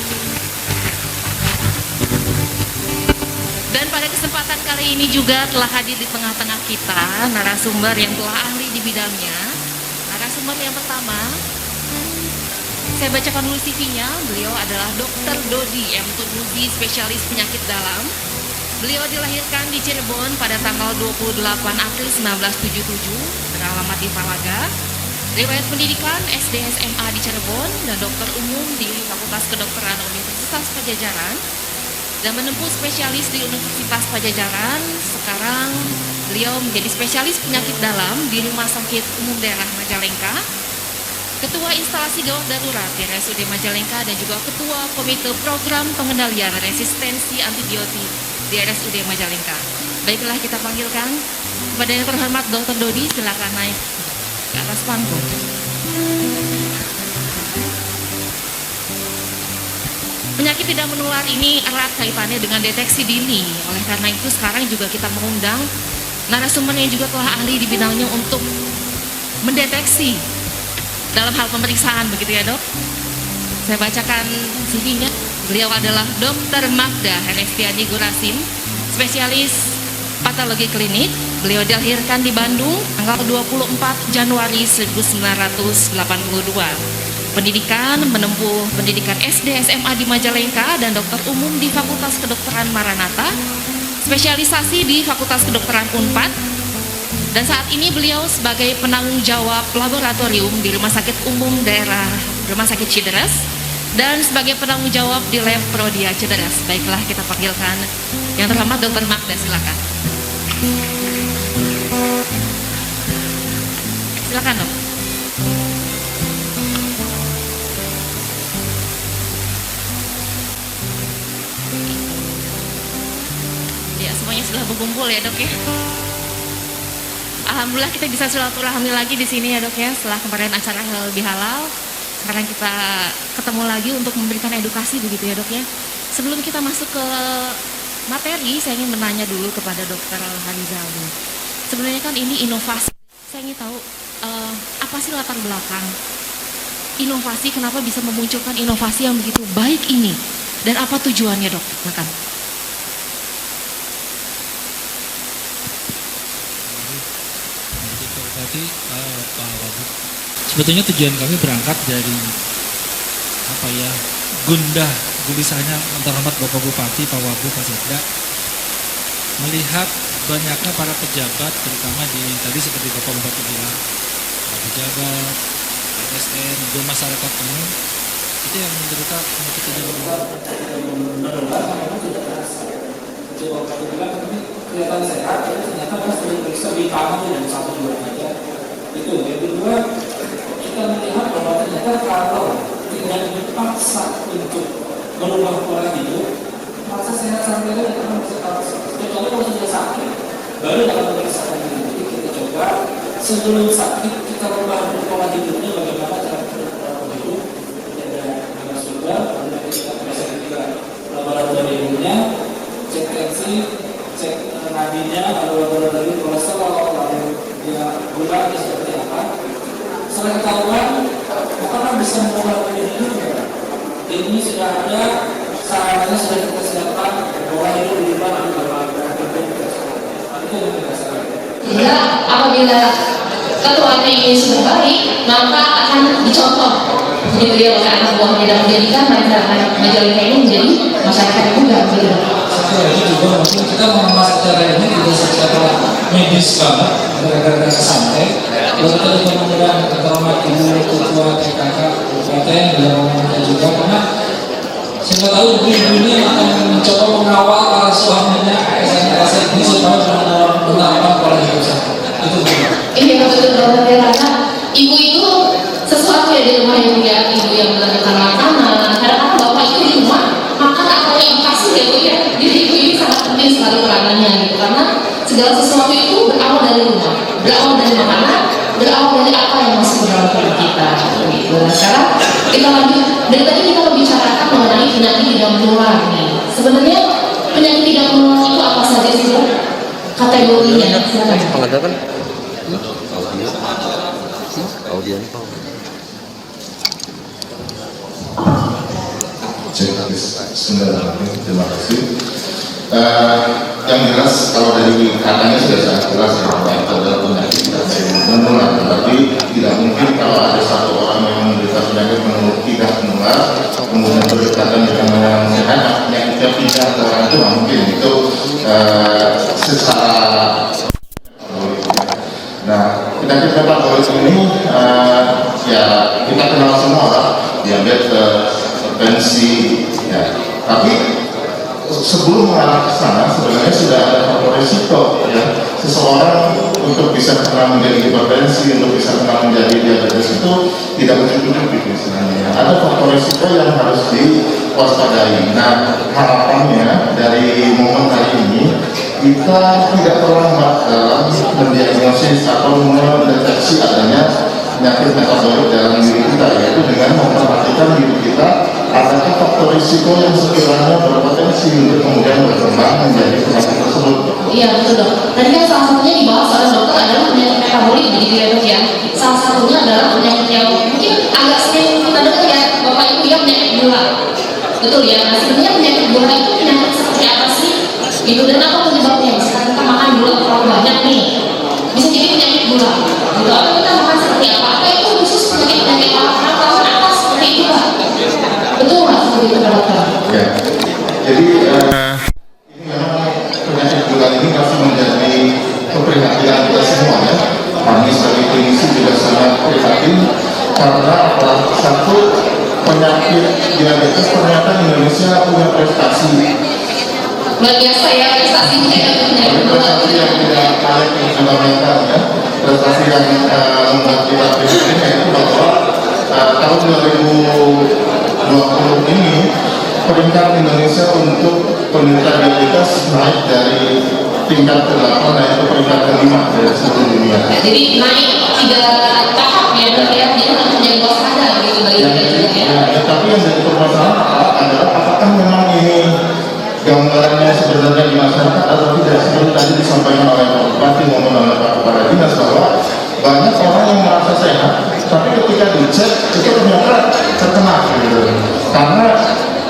Dan pada kesempatan kali ini juga telah hadir di tengah-tengah kita narasumber yang telah ahli di bidangnya. Narasumber yang pertama, saya bacakan dulu CV-nya. Beliau adalah Dr. Dodi M. Turmuzi, spesialis penyakit dalam. Beliau dilahirkan di Cirebon pada tanggal 28 April 1977, beralamat di Palaga. Riwayat pendidikan SD SMA di Cirebon dan dokter umum di Fakultas Kedokteran Universitas Pajajaran, dan menempuh spesialis di Universitas Pajajaran. Sekarang beliau menjadi spesialis penyakit dalam di Rumah Sakit Umum Daerah Majalengka, Ketua Instalasi Gawat Darurat di RSUD Majalengka, dan juga Ketua Komite Program Pengendalian Resistensi Antibiotik di RSUD Majalengka. Baiklah, kita panggilkan kepada yang terhormat Dr. Dodi, silakan naik ke atas panggung. Penyakit tidak menular ini erat kaitannya dengan deteksi dini. Oleh karena itu sekarang juga kita mengundang narasumber yang juga telah ahli di bidangnya untuk mendeteksi dalam hal pemeriksaan, begitu ya dok? Saya bacakan CV-nya. Beliau adalah Dr. Magda Herestiani Gurasim, spesialis patologi klinik. Beliau dilahirkan di Bandung tanggal 24 Januari 1982. Pendidikan menempuh pendidikan SD SMA di Majalengka dan dokter umum di Fakultas Kedokteran Maranatha, spesialisasi di Fakultas Kedokteran Unpad, dan saat ini beliau sebagai penanggung jawab laboratorium di Rumah Sakit Umum Daerah Rumah Sakit Cideres dan sebagai penanggung jawab di Lab Prodia Cideres. Baiklah, kita panggilkan yang terhormat Dr. Magda, silakan. Silakan dok. Ya, semuanya sudah berkumpul ya dok ya. Alhamdulillah kita bisa silaturahmi lagi di sini ya dok ya. Setelah kemarin acara halal bihalal, sekarang kita ketemu lagi untuk memberikan edukasi begitu ya dok ya. Sebelum kita masuk ke materi, saya ingin menanya dulu kepada Dr. Harizal. Sebenarnya kan ini inovasi. Saya ingin tahu apa sih latar belakang inovasi, kenapa bisa memunculkan inovasi yang begitu baik ini, dan apa tujuannya dok? Silakan. Tadi Pak Wabub, sebetulnya tujuan kami berangkat dari apa ya, gundah gulisahnya terhormat Bapak Bupati, Pak Wabub, Pak Sekda, melihat banyaknya para pejabat, terutama di tadi seperti Bapak Bupati bilang, para pejabat, ASN, dan masyarakat umum itu yang menderita penyakit tidak menular. Jadi Bapak Bupati bilang ini kelihatan sehat, tapi ternyata pas diperiksa di tangan dan 1-2 aja. Itu yang kedua, kita melihat bahwa ternyata kalau tidak dipaksa untuk merubah pola hidup, masa sehat sampai itu kita bisa tahu. Kecuali kalau sudah sakit, baru dalam pemeriksaan ini kita coba sebelum sakit kita rubah pola hidupnya, bagaimana cara berpola hidup. Ada sudah, kemudian kita periksa juga laboratoriumnya, cek tensi, cek nadinya, laboratorium kolesterol, lalu dia gulanya seperti apa. Setelah ketahuan, apakah bisa mengubah pola hidup? Ini sudah ada, sarannya sudah kita siapkan bahwa itu diubah di dalam itu yang kita sarankan. Sehingga apabila ketuanya ini sudah baik, maka akan dicontoh jadi beliau oleh anak buahnya dan menjadikan masyarakat Majalengka ini menjadi masyarakat yang muda. Ini juga maksudnya kita mengemas acara ini tidak secara medis banget, gara-gara santai. Lalu kita juga mengundang terhormat Ibu Ketua TKK Kabupaten dan juga karena siapa tahu ibu ini akan mencoba mengawal para suaminya asn ini supaya menerapkan pola hidup sehat. Itu betul. Iya betul banget ya, karena ibu itu sesuatu ya di rumah yang punya ibu keadaannya gitu, karena segala sesuatu itu berawal dari rumah, berawal dari makanan, berawal dari apa yang masuk ke dalam tubuh kita gitu. Nah, sekarang kita lanjut, dari tadi kita membicarakan mengenai penyakit tidak menular nih. Sebenarnya penyakit tidak menular itu apa saja sih, Bu? Kategorinya silakan. Bismillahirrahmanirrahim. Terima kasih. Yang jelas kalau dari katanya sudah sangat jelas ya, bahwa itu adalah penyakit tidak menular. Tapi tidak mungkin kalau ada satu orang yang menderita penyakit tidak menular, kemudian berdekatan dengan orang yang sehat, penyakitnya pindah ke orang itu nggak mungkin. Itu secara nah, penyakit metabolik ini ya kita kenal semua lah, diabetes, hipertensi, ya. Tapi sebelum mengarah ke sana sebenarnya sudah ada faktor risiko ya. Seseorang untuk bisa kena menjadi hipertensi, untuk bisa kena menjadi diabetes itu tidak ujuk-ujuk gitu istilahnya. Ada faktor risiko yang harus diwaspadai. Nah, harapannya dari momen hari ini kita tidak terlambat dalam mendiagnosis atau mendeteksi adanya penyakit metabolik dalam diri kita, yaitu dengan memperhatikan diri kita adakah faktor risiko yang sekiranya berpotensi untuk kemudian berkembang menjadi penyakit tersebut. Iya betul dok. Tadi kan salah satunya dibahas oleh dokter adalah penyakit metabolik begitu ya dok ya. Salah satunya adalah penyakit yang mungkin agak sering kita dengar ya bapak ibu ya, penyakit gula. Betul ya. Nah sebenarnya penyakit gula itu penyakit seperti apa sih? Itu dan apa penyebabnya? Misalkan kita makan gula terlalu banyak nih, bisa jadi penyakit gula. Gitu. Atau kita makan seperti apa? Apa itu khusus penyakit atau apa seperti itu pak? Betul nggak seperti itu dokter? Ya. Jadi ini memang penyakit gula ini masih menjadi keprihatinan kita semua ya. Kami sebagai klinisi juga sangat prihatin karena satu penyakit diabetes ternyata Indonesia punya prestasi. Luar biasa ya prestasinya ya penyakit gula. Prestasi yang tidak layak dibanggakan ya. Prestasi yang membuat kita prihatin yaitu bahwa tahun 2020 ini peringkat Indonesia untuk penderita diabetes naik dari tingkat ke-8 yaitu peringkat ke-5 dari seluruh dunia. Jadi naik 3 tahap ya dok ya, jadi harus menjadi waspada gitu bagi kita juga ya. Tapi yang jadi permasalahan adalah apakah memang ini gambarannya sebenarnya di masyarakat atau tidak, seperti tadi disampaikan oleh Pak Bupati maupun oleh Pak Kepala Dinas bahwa banyak orang yang merasa sehat tapi ketika dicek itu ternyata terkena gitu. Karena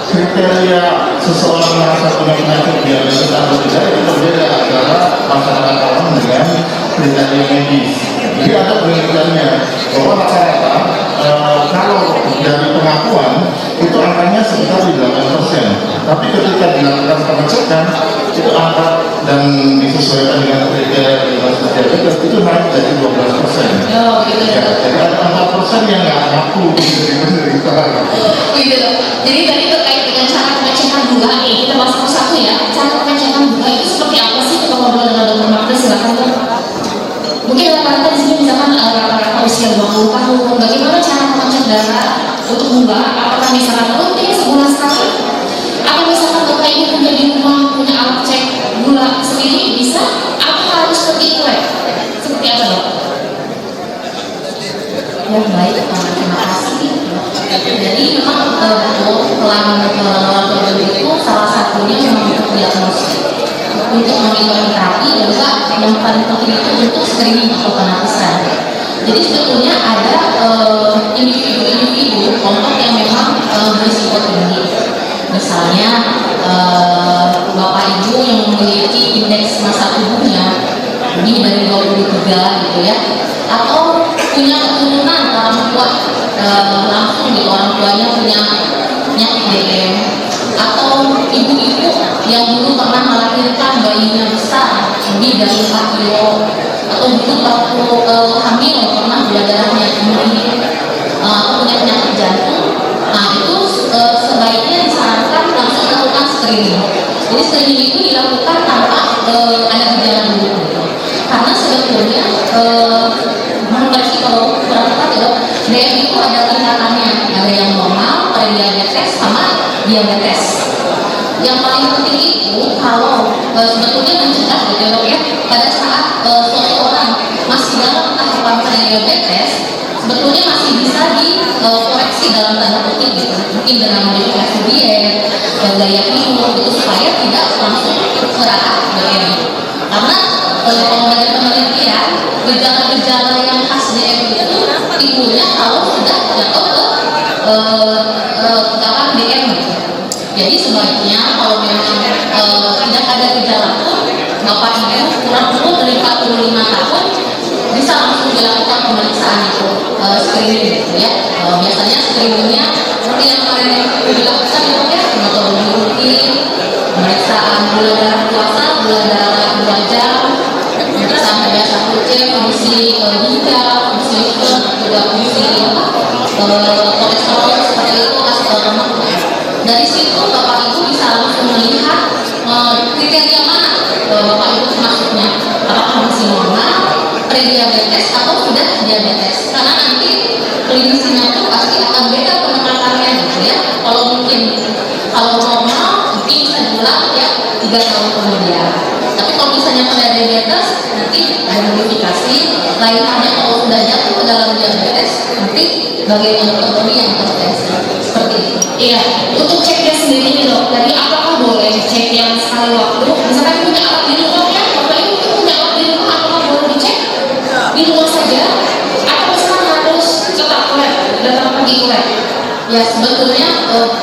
kriteria seseorang merasa punya penyakit diabetes atau tidak itu berbeda antara masyarakat awam dengan kriteria medis. Jadi ada penelitiannya bahwa rata-rata kalau dari pengakuan itu angkanya sekitar di 8%, tapi ketika dilakukan pengecekan itu angka dan disesuaikan dengan kriteria diabetes itu naik dari 12%. Oh gitu ya. Jadi ada 4% yang nggak ngaku jadi penderita. Gitu dok. Jadi tadi terkait dengan cara pengecekan gula nih, kita bahas satu ya. Cara pengecekan gula itu seperti apa sih? Kita ngobrol dengan dokter Magda, silakan dok. Mungkin rata-rata di sini misalkan rata-rata usia 20 tahun, bagaimana cara mengecek darah untuk gula? Apakah misalkan rutin sebulan sekali? Atau misalkan bapak ibu punya di rumah punya alat cek gula sendiri bisa? Apa harus pergi ke lab? Seperti apa dok? Ya baik, terima kasih. Jadi memang betul pelayanan itu salah satunya memang untuk diagnosis, untuk monitor terapi, dan juga yang paling penting itu untuk screening atau penapisan. Jadi sebetulnya ada individu kelompok yang memang berisiko tinggi. Misalnya bapak ibu yang memiliki indeks massa tubuhnya lebih dari 23 gitu ya, atau punya keturunan orang tua langsung di orang tuanya punya penyakit DM, atau ibu-ibu yang dulu pernah melahirkan bayinya besar lebih dari 4 kilo, atau dulu waktu hamil pernah gula darahnya tinggi, atau punya penyakit jantung. Nah itu sebaiknya disarankan langsung melakukan screening. Jadi screening itu dilakukan tanpa ada gejala dulu gitu. Karena sebetulnya kalau berangkat ya dok, DM itu ada tingkatannya, ada yang normal, prediabetes sama diabetes. Yang paling penting itu kalau sebetulnya sebetulnya mencegah gitu ya dok ya, pada saat seseorang masih dalam tahapan prediabetes, sebetulnya masih bisa dikoreksi dalam tanda kutip gitu, mungkin dengan modifikasi diet, gaya hidup gitu, supaya tidak langsung berarah gitu ya. Karena kalau dari penelitian, gejala-gejala yang khas DM itu timbulnya kalau sudah jatuh ke tahapan DM gitu. Jadi sebaiknya kalau memang tidak ada gejala pun, Bapak Ibu kurang umur dari 45 tahun bisa langsung dilakukan pemeriksaan itu, screening gitu ya. Biasanya screeningnya seperti yang kemarin dilakukan ya, hematologi rutin, pemeriksaan gula darah puasa, gula darah 2 jam, pemeriksaan HbA1c, fungsi ginjal, fungsi liver, juga fungsi kolesterol seperti itu, asam lemak. Dari situ Bapak Ibu bisa langsung melihat kriteria mana Bapak Ibu maksudnya, apakah masih normal, prediabetes atau sudah diabetes. Karena nanti klinisnya itu pasti akan beda penekatannya gitu ya. Kalau normal mungkin bisa diulang ya 3 tahun kemudian. Tapi kalau misalnya pada diabetes nanti ada modifikasi, lain halnya kalau sudah jatuh ke dalam diabetes nanti bagian dokter yang tertes seperti itu. Iya, untuk ceknya sendiri nih dok, tadi apakah boleh cek yang sekali waktu? Misalkan punya alat di rumah ya, Bapak Ibu punya alat di rumah, apakah boleh dicek di rumah saja? Atau misalkan harus tetap lab, datang pergi ke lab? Ya sebetulnya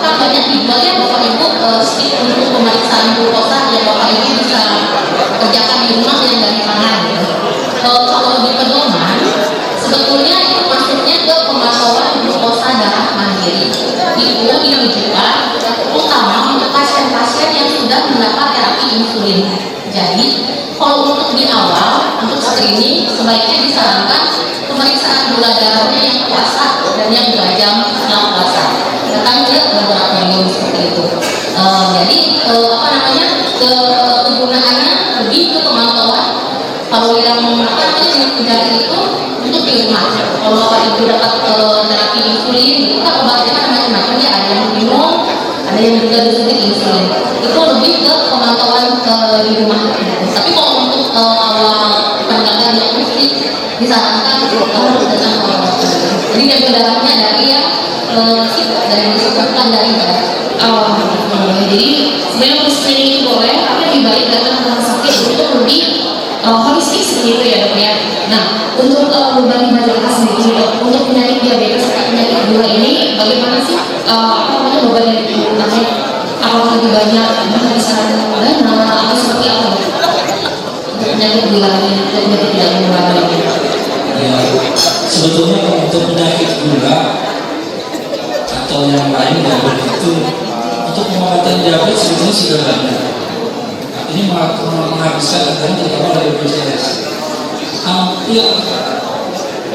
kan banyak dijual ya Bapak Ibu stick untuk pemeriksaan glukosa yang Bapak Ibu bisa kerjakan di rumah yang dari tangan gitu. Kalau di pedoman sebetulnya itu masuknya ke pemantauan glukosa darah mandiri. Itu ditujukan utama untuk pasien-pasien yang sudah mendapat terapi insulin. Jadi kalau untuk di awal untuk screening sebaiknya disarankan pemeriksaan gula darahnya yang puasa dan yang 2 jam setelah puasa. Datang ke laboratorium seperti itu. Jadi kegunaannya lebih ke pemantauan. Kalau yang penyakit itu untuk di rumah. Kalau Bapak Ibu dapat terapi insulin, itu kan obatnya kan macam-macam ya, ada yang minum, ada yang juga disuntik insulin. Itu lebih ke pemantauan di rumah. Tapi kalau untuk awal penegakan diagnostik disarankan harus datang ke laboratorium. Jadi yang darahnya dari yang dari disebutkan dari darah. Jadi sebenarnya untuk screening itu boleh, tapi lebih baik datang ke rumah sakit untuk lebih holistik seperti itu ya dok ya. Nah, untuk berbagi majalah sendiri dok, untuk penyakit diabetes atau penyakit gula ini bagaimana sih beban yang digunakan? Apakah lebih banyak menghabiskan dana atau seperti apa dok? Untuk penyakit gula ini dan penyakit tidak gula ini. Ya, sebetulnya untuk penyakit gula atau yang lain diabetes itu untuk pengobatan diabetes sebetulnya sudah banyak. Ini menghabiskan anggaran terutama dari BPJS. Hampir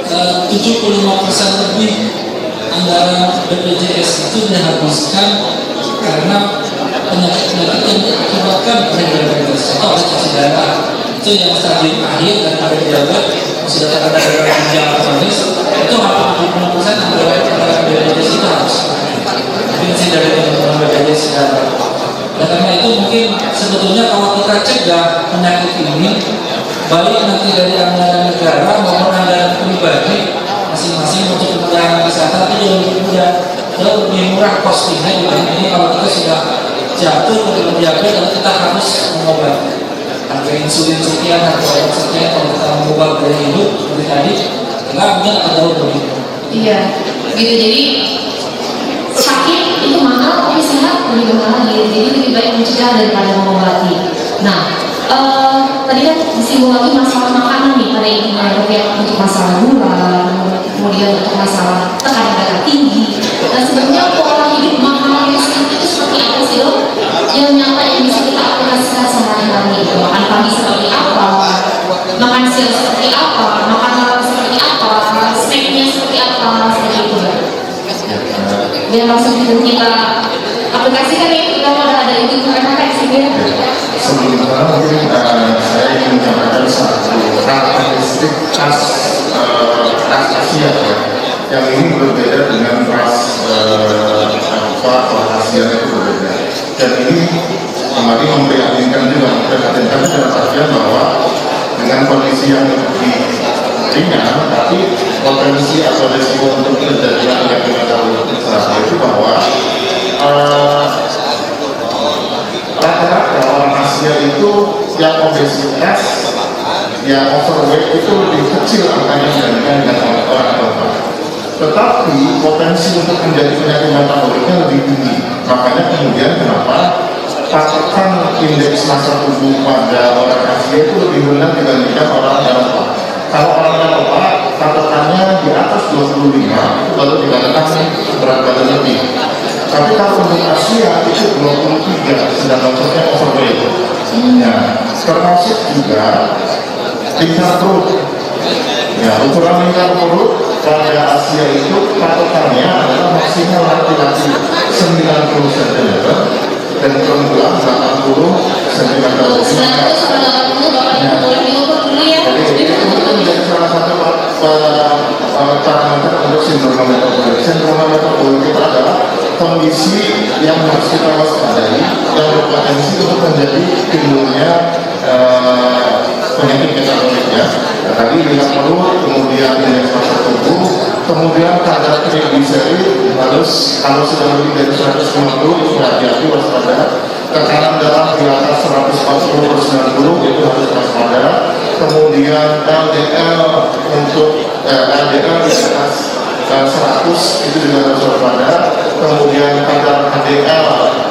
75% lebih anggaran BPJS itu dihabiskan karena penyakit-penyakit yang diakibatkan oleh diabetes atau oleh cuci darah. Itu yang stadium akhir daripada diabetes sudah terkena darah ginjal kronis, itu hampir 50% anggaran BPJS itu harus. Mungkin dari teman-teman BPJS sekarang. Dan karena itu mungkin sebetulnya kalau kita cegah penyakit ini, baik nanti dari anggaran negara maupun anggaran pribadi masing-masing untuk penanganan kesehatan itu jauh lebih murah costingnya dibanding ini kalau kita sudah jatuh ke dalam diabetes lalu kita harus mengobati. Harga insulin sekian, harga obat sekian, kalau kita mengubah gaya hidup seperti tadi, enggak mungkin akan jauh lebih. Iya, gitu. Jadi sakit itu mahal, tapi sehat lebih mahal lagi. Jadi lebih baik mencegah daripada mengobati. Nah, tadi kan disinggung lagi masalah makanan nih pada intinya ya, untuk masalah gula, kemudian untuk masalah tekanan darah tinggi. Dan sebenarnya pola hidup mahal yang seperti itu seperti apa sih dok? Yang nyata yang bisa kita aplikasikan sehari-hari. Makan pagi seperti apa? Makan siang seperti apa? Makan malam seperti apa? Snacknya seperti apa? Seperti itu ya. Biar langsung kita aplikasikan ya, kita udah ada itu mereka sih ya. Sebelumnya mungkin saya ingin menyampaikan satu karakteristik khas Asia ya, yang ini berbeda dengan ras Asia itu berbeda. Dan ini kembali memprihatinkan juga, memprihatinkan yang ringan, tapi potensi atau risiko untuk terjadinya penyakit metabolic itu bahwa rata-rata orang Asia itu yang obesitas, yang overweight itu lebih kecil angkanya dibandingkan dengan orang Eropa. Tetapi potensi untuk menjadi penyakit metaboliknya lebih tinggi. Makanya kemudian kenapa patokan indeks massa tubuh pada orang Asia itu lebih rendah dibandingkan orang Eropa. Kalau orang Eropa patokannya di atas 25 itu baru dikatakan berat badan lebih. Tapi kalau untuk Asia itu 23, sedang maksudnya overweight. Ya, termasuk juga lingkar perut. Ya, ukuran lingkar perut pada Asia itu patokannya adalah maksimal laki-laki 90 cm dan perempuan 80 cm. 90 sampai 80 Bapak boleh diukur dulu ya. Jadi itu menjadi salah satu parameter untuk sindrom metabolik. Sindrom metabolik itu adalah kondisi yang harus kita waspadai, yang berpotensi untuk menjadi timbulnya penyakit metabolik ya. Tadi lingkar perut, kemudian indeks massa tubuh, kemudian kadar trigliserid harus kalau sudah lebih dari 150 itu hati-hati waspada. Tekanan darah di atas 140/90 itu harus waspada. Kemudian LDL untuk LDL di atas 100 itu juga harus waspada. Kemudian kadar HDL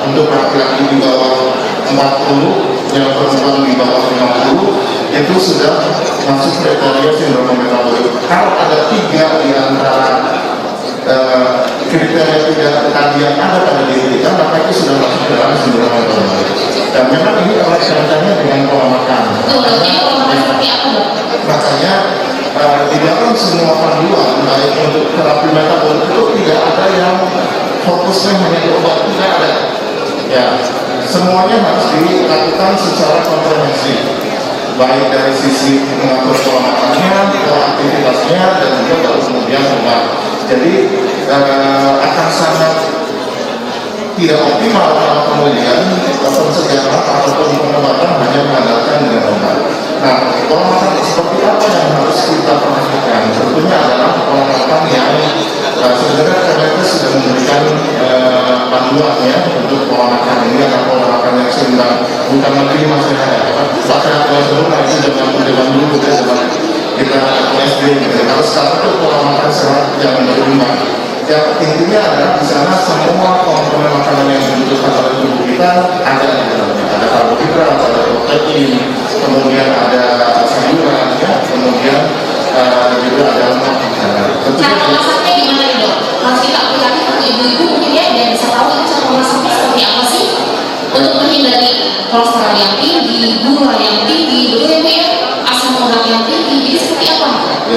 untuk laki-laki di bawah 40, yang perempuan di bawah 50 itu sudah masuk kriteria sindrom metabolik. Kalau ada 3 di antara kriteria 3 tadi yang ada pada diri kita, maka itu sudah masuk dalam sindrom metabolik. Dan memang ini erat kaitannya dengan pola makan. Makanya di dalam semua panduan baik untuk terapi metabolik itu tidak ada yang fokusnya hanya di obat, tidak ada. Ya, semuanya harus dilakukan secara komprehensif, baik dari sisi mengatur pola makannya, pola aktivitasnya, dan juga baru kemudian obat. Jadi akan sangat tidak optimal kalau kemudian pencegahan ataupun pengobatan hanya mengandalkan dengan obat. Nah, pola makan seperti apa yang harus kita perhatikan? Tentunya adalah pola makan yang sebenarnya Kemenkes sudah memberikan panduannya untuk pola makan ini adalah pola makan yang seimbang, bukan menteri masyarakat. Masyarakat sebelumnya itu zaman dulu, zaman kita SD. Kalau sekarang itu pola makan sehat yang berimbang. Yang intinya adalah di sana semua komponen makanan yang dibutuhkan oleh tubuh kita ada di dalamnya. Ada karbohidrat, ada protein, kemudian ada sayuran, ya, kemudian juga ada lemak. Cara memasaknya gimana nih dok? Harus kita aplikasi untuk ibu-ibu mungkin ya, dan bisa tahu itu cara memasaknya seperti apa sih untuk menghindari kolesterol yang tinggi, gula yang tinggi, betul ya Bu ya? Asam urat yang tinggi. Jadi seperti apa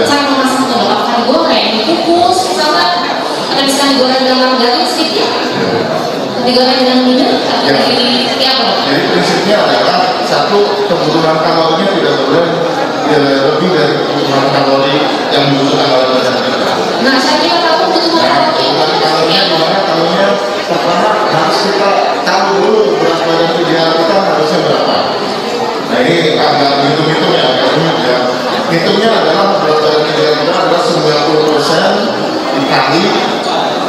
cara memasaknya dok? Apakah digoreng, dikukus, misalkan? Atau bisa digoreng dengan garing sedikit? Digoreng dengan minyak? Atau seperti apa dok? Jadi prinsipnya adalah satu, kebutuhan kalorinya tidak boleh lebih dari kebutuhan kalori yang dibutuhkan oleh badan kita. Nah, saya juga tahu kebutuhan kalori. Kebutuhan kalorinya gimana? Kalorinya pertama harus kita tahu dulu berat badan ideal kita harusnya berapa. Nah ini agak hitung-hitung ya, hitungnya adalah berat badan ideal kita adalah 90% dikali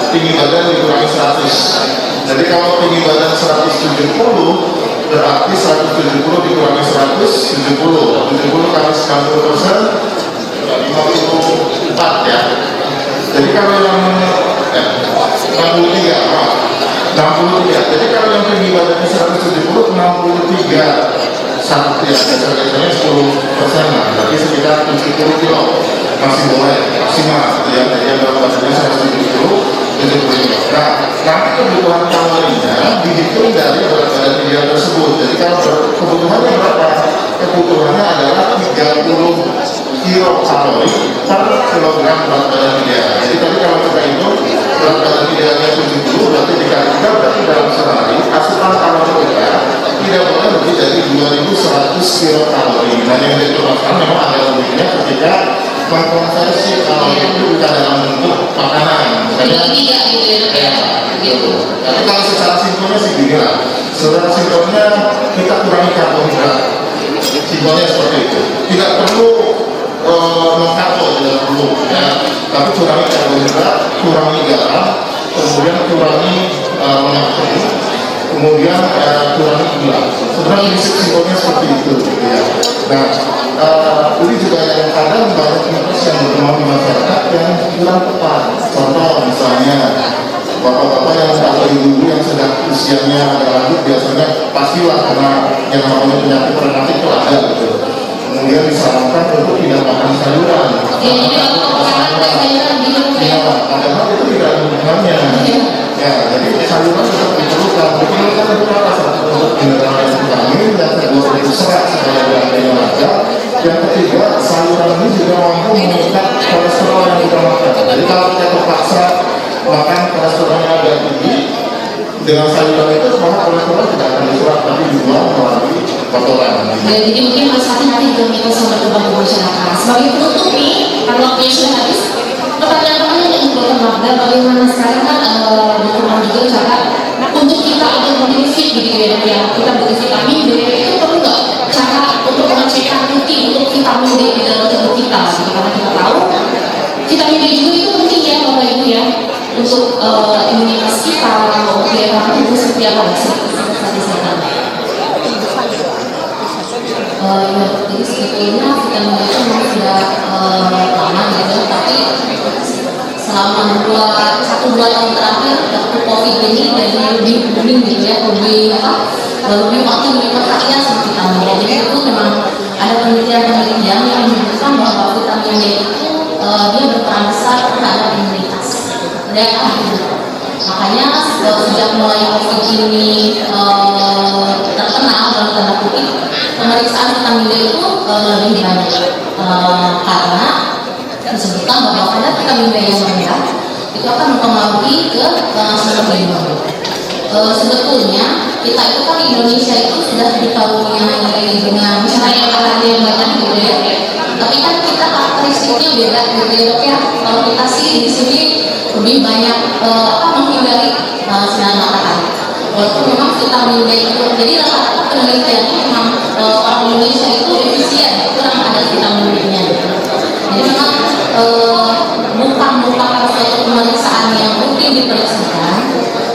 tinggi badan dikurangi 100. Jadi kalau tinggi badan 170 berarti 170 dikurangi 100, 70 kali 90%, 54 ya. Jadi kalau yang 63, jadi kalau yang tinggi badannya 170, 63 satu ya, biasanya 10% lah, berarti sekitar 70 kilo masih boleh maksimal ya. Jadi yang berat badannya 170, 70 kilo. Nah, nanti kebutuhan kalorinya dihitung dari berat badan ideal tersebut. Jadi kalau kebutuhannya berapa? Kebutuhannya adalah 30 kilokalori per kilogram berat badan ideal. Jadi tadi kalau kita hitung berat badan idealnya 70, berarti dikali 3, berarti dalam sehari asupan kalori kita tidak boleh lebih dari 2100 kilokalori. Nah yang dituliskan memang ada lebihnya ketika mengkonversi kalori itu bukan dalam bentuk makanan. Tidak gitu ya. Gitu. Tapi kalau secara simpelnya sih gini lah. Secara simpelnya kita kurangi karbohidrat. Simpelnya seperti itu. Tidak perlu dulu ya, tapi kurangi karbohidrat, kurangi garam, kemudian kurangi minyak teri, kemudian kurangi gula. Sebenarnya simpelnya seperti itu ya. Nah, ini juga yang kadang banyak mitos yang berkembang di masyarakat yang kurang tepat. Contoh misalnya bapak-bapak yang atau ibu-ibu yang sedang usianya agak lanjut biasanya pastilah karena yang namanya penyakit rematik itu ada gitu. Kemudian disarankan untuk tidak makan sayuran. Ya, padahal itu tidak ada hubungannya. Ya, jadi sayuran tetap diperlukan. Diperlukan itu apa? Satu untuk mineral dan vitamin, yang kedua untuk serat supaya adanya lancar. Yang ketiga, sayuran ini juga mampu mengikat kolesterol yang kita makan. Jadi kalau kita terpaksa makan kolesterolnya agak tinggi, dengan sayuran itu maka kolesterol tidak akan diserap tapi dibuang melalui kotoran. Ya, jadi mungkin harus hati-hati dengan mitos yang berkembang di masyarakat. Sebagai penutup nih, karena waktunya sudah habis, pertanyaan-pertanyaan yang Dr. Magda, bagaimana sekarang kan Dr. Magda juga cara untuk kita agar menjadi fit gitu ya, kita butuh vitamin D, itu perlu nggak cara untuk pengecekan rutin untuk vitamin D di dalam tubuh kita? Gitu. Karena kita tahu vitamin D juga itu penting ya Bapak Ibu ya, untuk imunitas kita, untuk biaya tubuh seperti apa sih? Ya, jadi sebetulnya vitamin D itu memang sudah lama gitu, tapi selama 1-2 tahun terakhir waktu COVID ini jadi lebih booming gitu ya, lebih waktu lebih perhatian sama vitamin D. Jadi itu memang ada penelitian-penelitian yang menunjukkan bahwa vitamin D itu dia berperan besar terhadap imunitas daya tahan tubuh. Makanya sejak mulai COVID ini terkenal dalam tanda kutip, pemeriksaan vitamin D itu lebih banyak karena disebutkan bahwa pada vitamin D yang rendah itu akan mempengaruhi ke sistem imun. Sebetulnya kita itu kan di Indonesia itu sudah dikaruniai dengan misalnya yang banyak gitu ya, tapi kan kita karakteristiknya beda gitu ya dok ya. Kalau kita sih di sini lebih banyak menghindari sinar matahari. Walaupun memang vitamin D itu, jadi rata-rata penelitiannya memang orang Indonesia itu efisien, kurang ada vitamin D-nya. Jadi memang bukan merupakan suatu pemeriksaan yang rutin diperiksakan,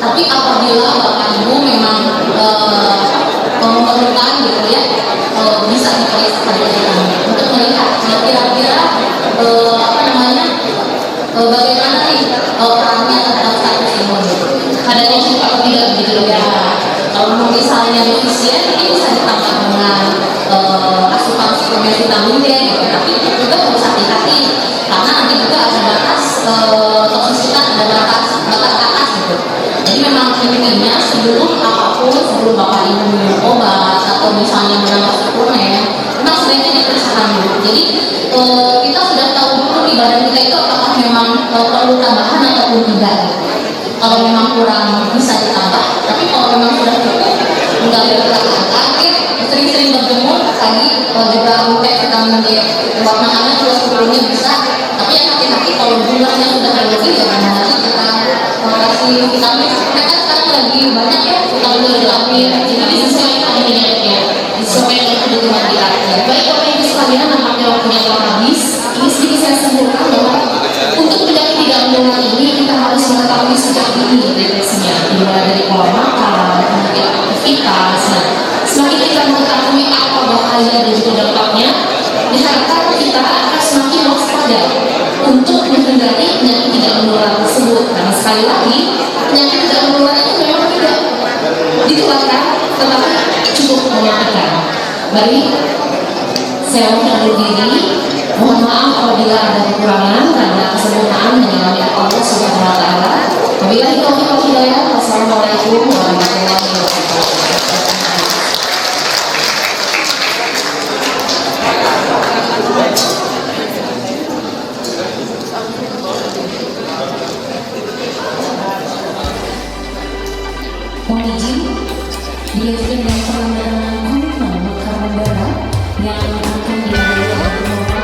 tapi apabila Bapak Ibu memang memerlukan gitu ya, bisa diperiksakan untuk melihat kira-kira bagaimana nih perannya terhadap status imun. Ada yang suka atau tidak gitu ya. Kalau misalnya efisien, ini bisa ditambah dengan asupan suplemen vitamin D gitu. Tapi juga harus hati-hati karena nanti juga ada batas toksisitas, ada batas atas gitu. Jadi memang intinya sebelum Bapak Ibu minum obat atau misalnya menambah suplemen, memang sebaiknya diperiksakan dulu. Jadi kita sudah tahu dulu di badan kita itu apakah memang perlu tambahan ataupun tidak gitu. Kalau memang kurang bisa ditambah, tapi kalau memang sudah cukup, enggak ada terakhir sering-sering berjemur pagi juga pakai vitamin D lewat makanan juga sebelumnya bisa. Tapi yang hati-hati kalau jumlahnya sudah berlebih jangan nanti kita kasih vitamin. Mereka sekarang lagi banyak ya vitamin D diambil, jadi disesuaikan ini ya, disesuaikan dengan kebutuhan kita. Baik Bapak Ibu sekalian, nampaknya waktunya telah habis. Ini sedikit saya simpulkan bahwa untuk penyakit tidak menular ini kita harus mengetahui sejak dini deteksinya, dimulai dari pola makan, kemudian aktivitas. Nah, semakin kita mengetahui apa bahaya dan juga dampaknya, diharapkan kita akan semakin waspada untuk menghindari penyakit tidak menular tersebut. Karena sekali lagi, penyakit tidak menular itu memang tidak ditularkan, tetapi cukup mematikan. Baik, saya undur diri. Mohon maaf apabila ada kekurangan karena kesempurnaan hanya milik Allah Subhanahu wa taala. Wabillahi taufiq wal hidayah. Wassalamualaikum warahmatullahi wabarakatuh. Mohon izin, dilanjutkan dengan pengambilan komitmen mekar bandara yang akan diambil oleh dari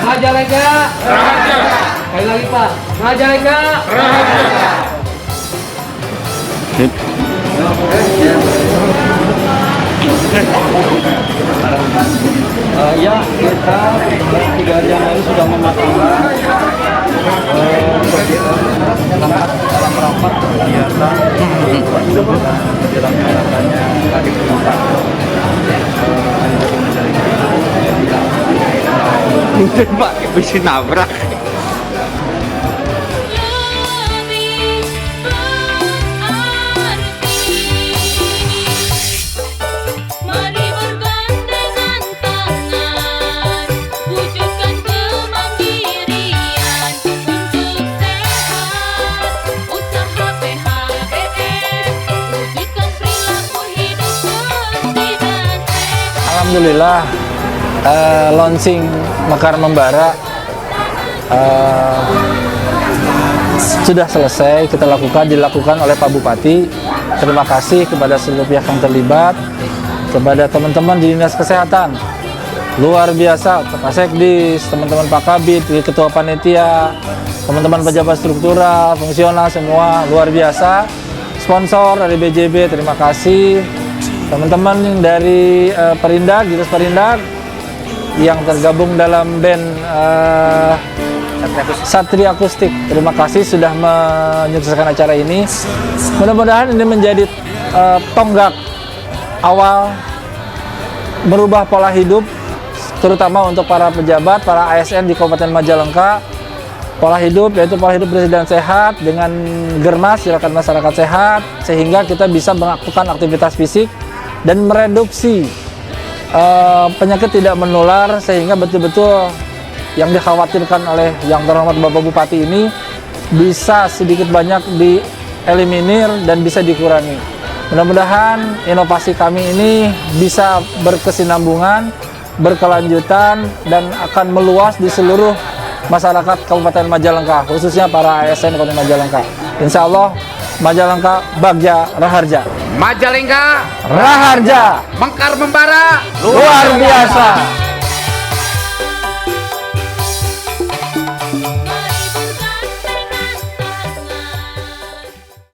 Majalengka Raharja. Sekali lagi Pak, Majalengka Raharja. Ya, kita 3 hari yang lalu sudah mematangkan dalam rapat kegiatan dilaksanakannya tadi penonton. Mungkin Pak bisa nabrak. Alhamdulillah, launching Mekar Membara sudah selesai dilakukan oleh Pak Bupati. Terima kasih kepada seluruh pihak yang terlibat, kepada teman-teman di Dinas Kesehatan, luar biasa, Pak Sekdis, teman-teman Pak Kabid, Ketua Panitia, teman-teman pejabat struktural, fungsional, semua luar biasa. Sponsor dari BJB, terima kasih. Teman-teman yang dari Perindak, Dinas Perindak yang tergabung dalam band Satria Akustik, terima kasih sudah menyukseskan acara ini. Mudah-mudahan ini menjadi tonggak awal merubah pola hidup, terutama untuk para pejabat, para ASN di Kabupaten Majalengka. Pola hidup yaitu pola hidup bersih dan sehat dengan germas, silakan masyarakat sehat, sehingga kita bisa melakukan aktivitas fisik dan mereduksi penyakit tidak menular, sehingga betul-betul yang dikhawatirkan oleh yang terhormat Bapak Bupati ini bisa sedikit banyak dieliminir dan bisa dikurangi. Mudah-mudahan inovasi kami ini bisa berkesinambungan, berkelanjutan, dan akan meluas di seluruh masyarakat Kabupaten Majalengka, khususnya para ASN Kabupaten Majalengka. Insya Allah Majalengka Bagja Raharja. Majalengka Raharja. Mekar Membara Luar biasa.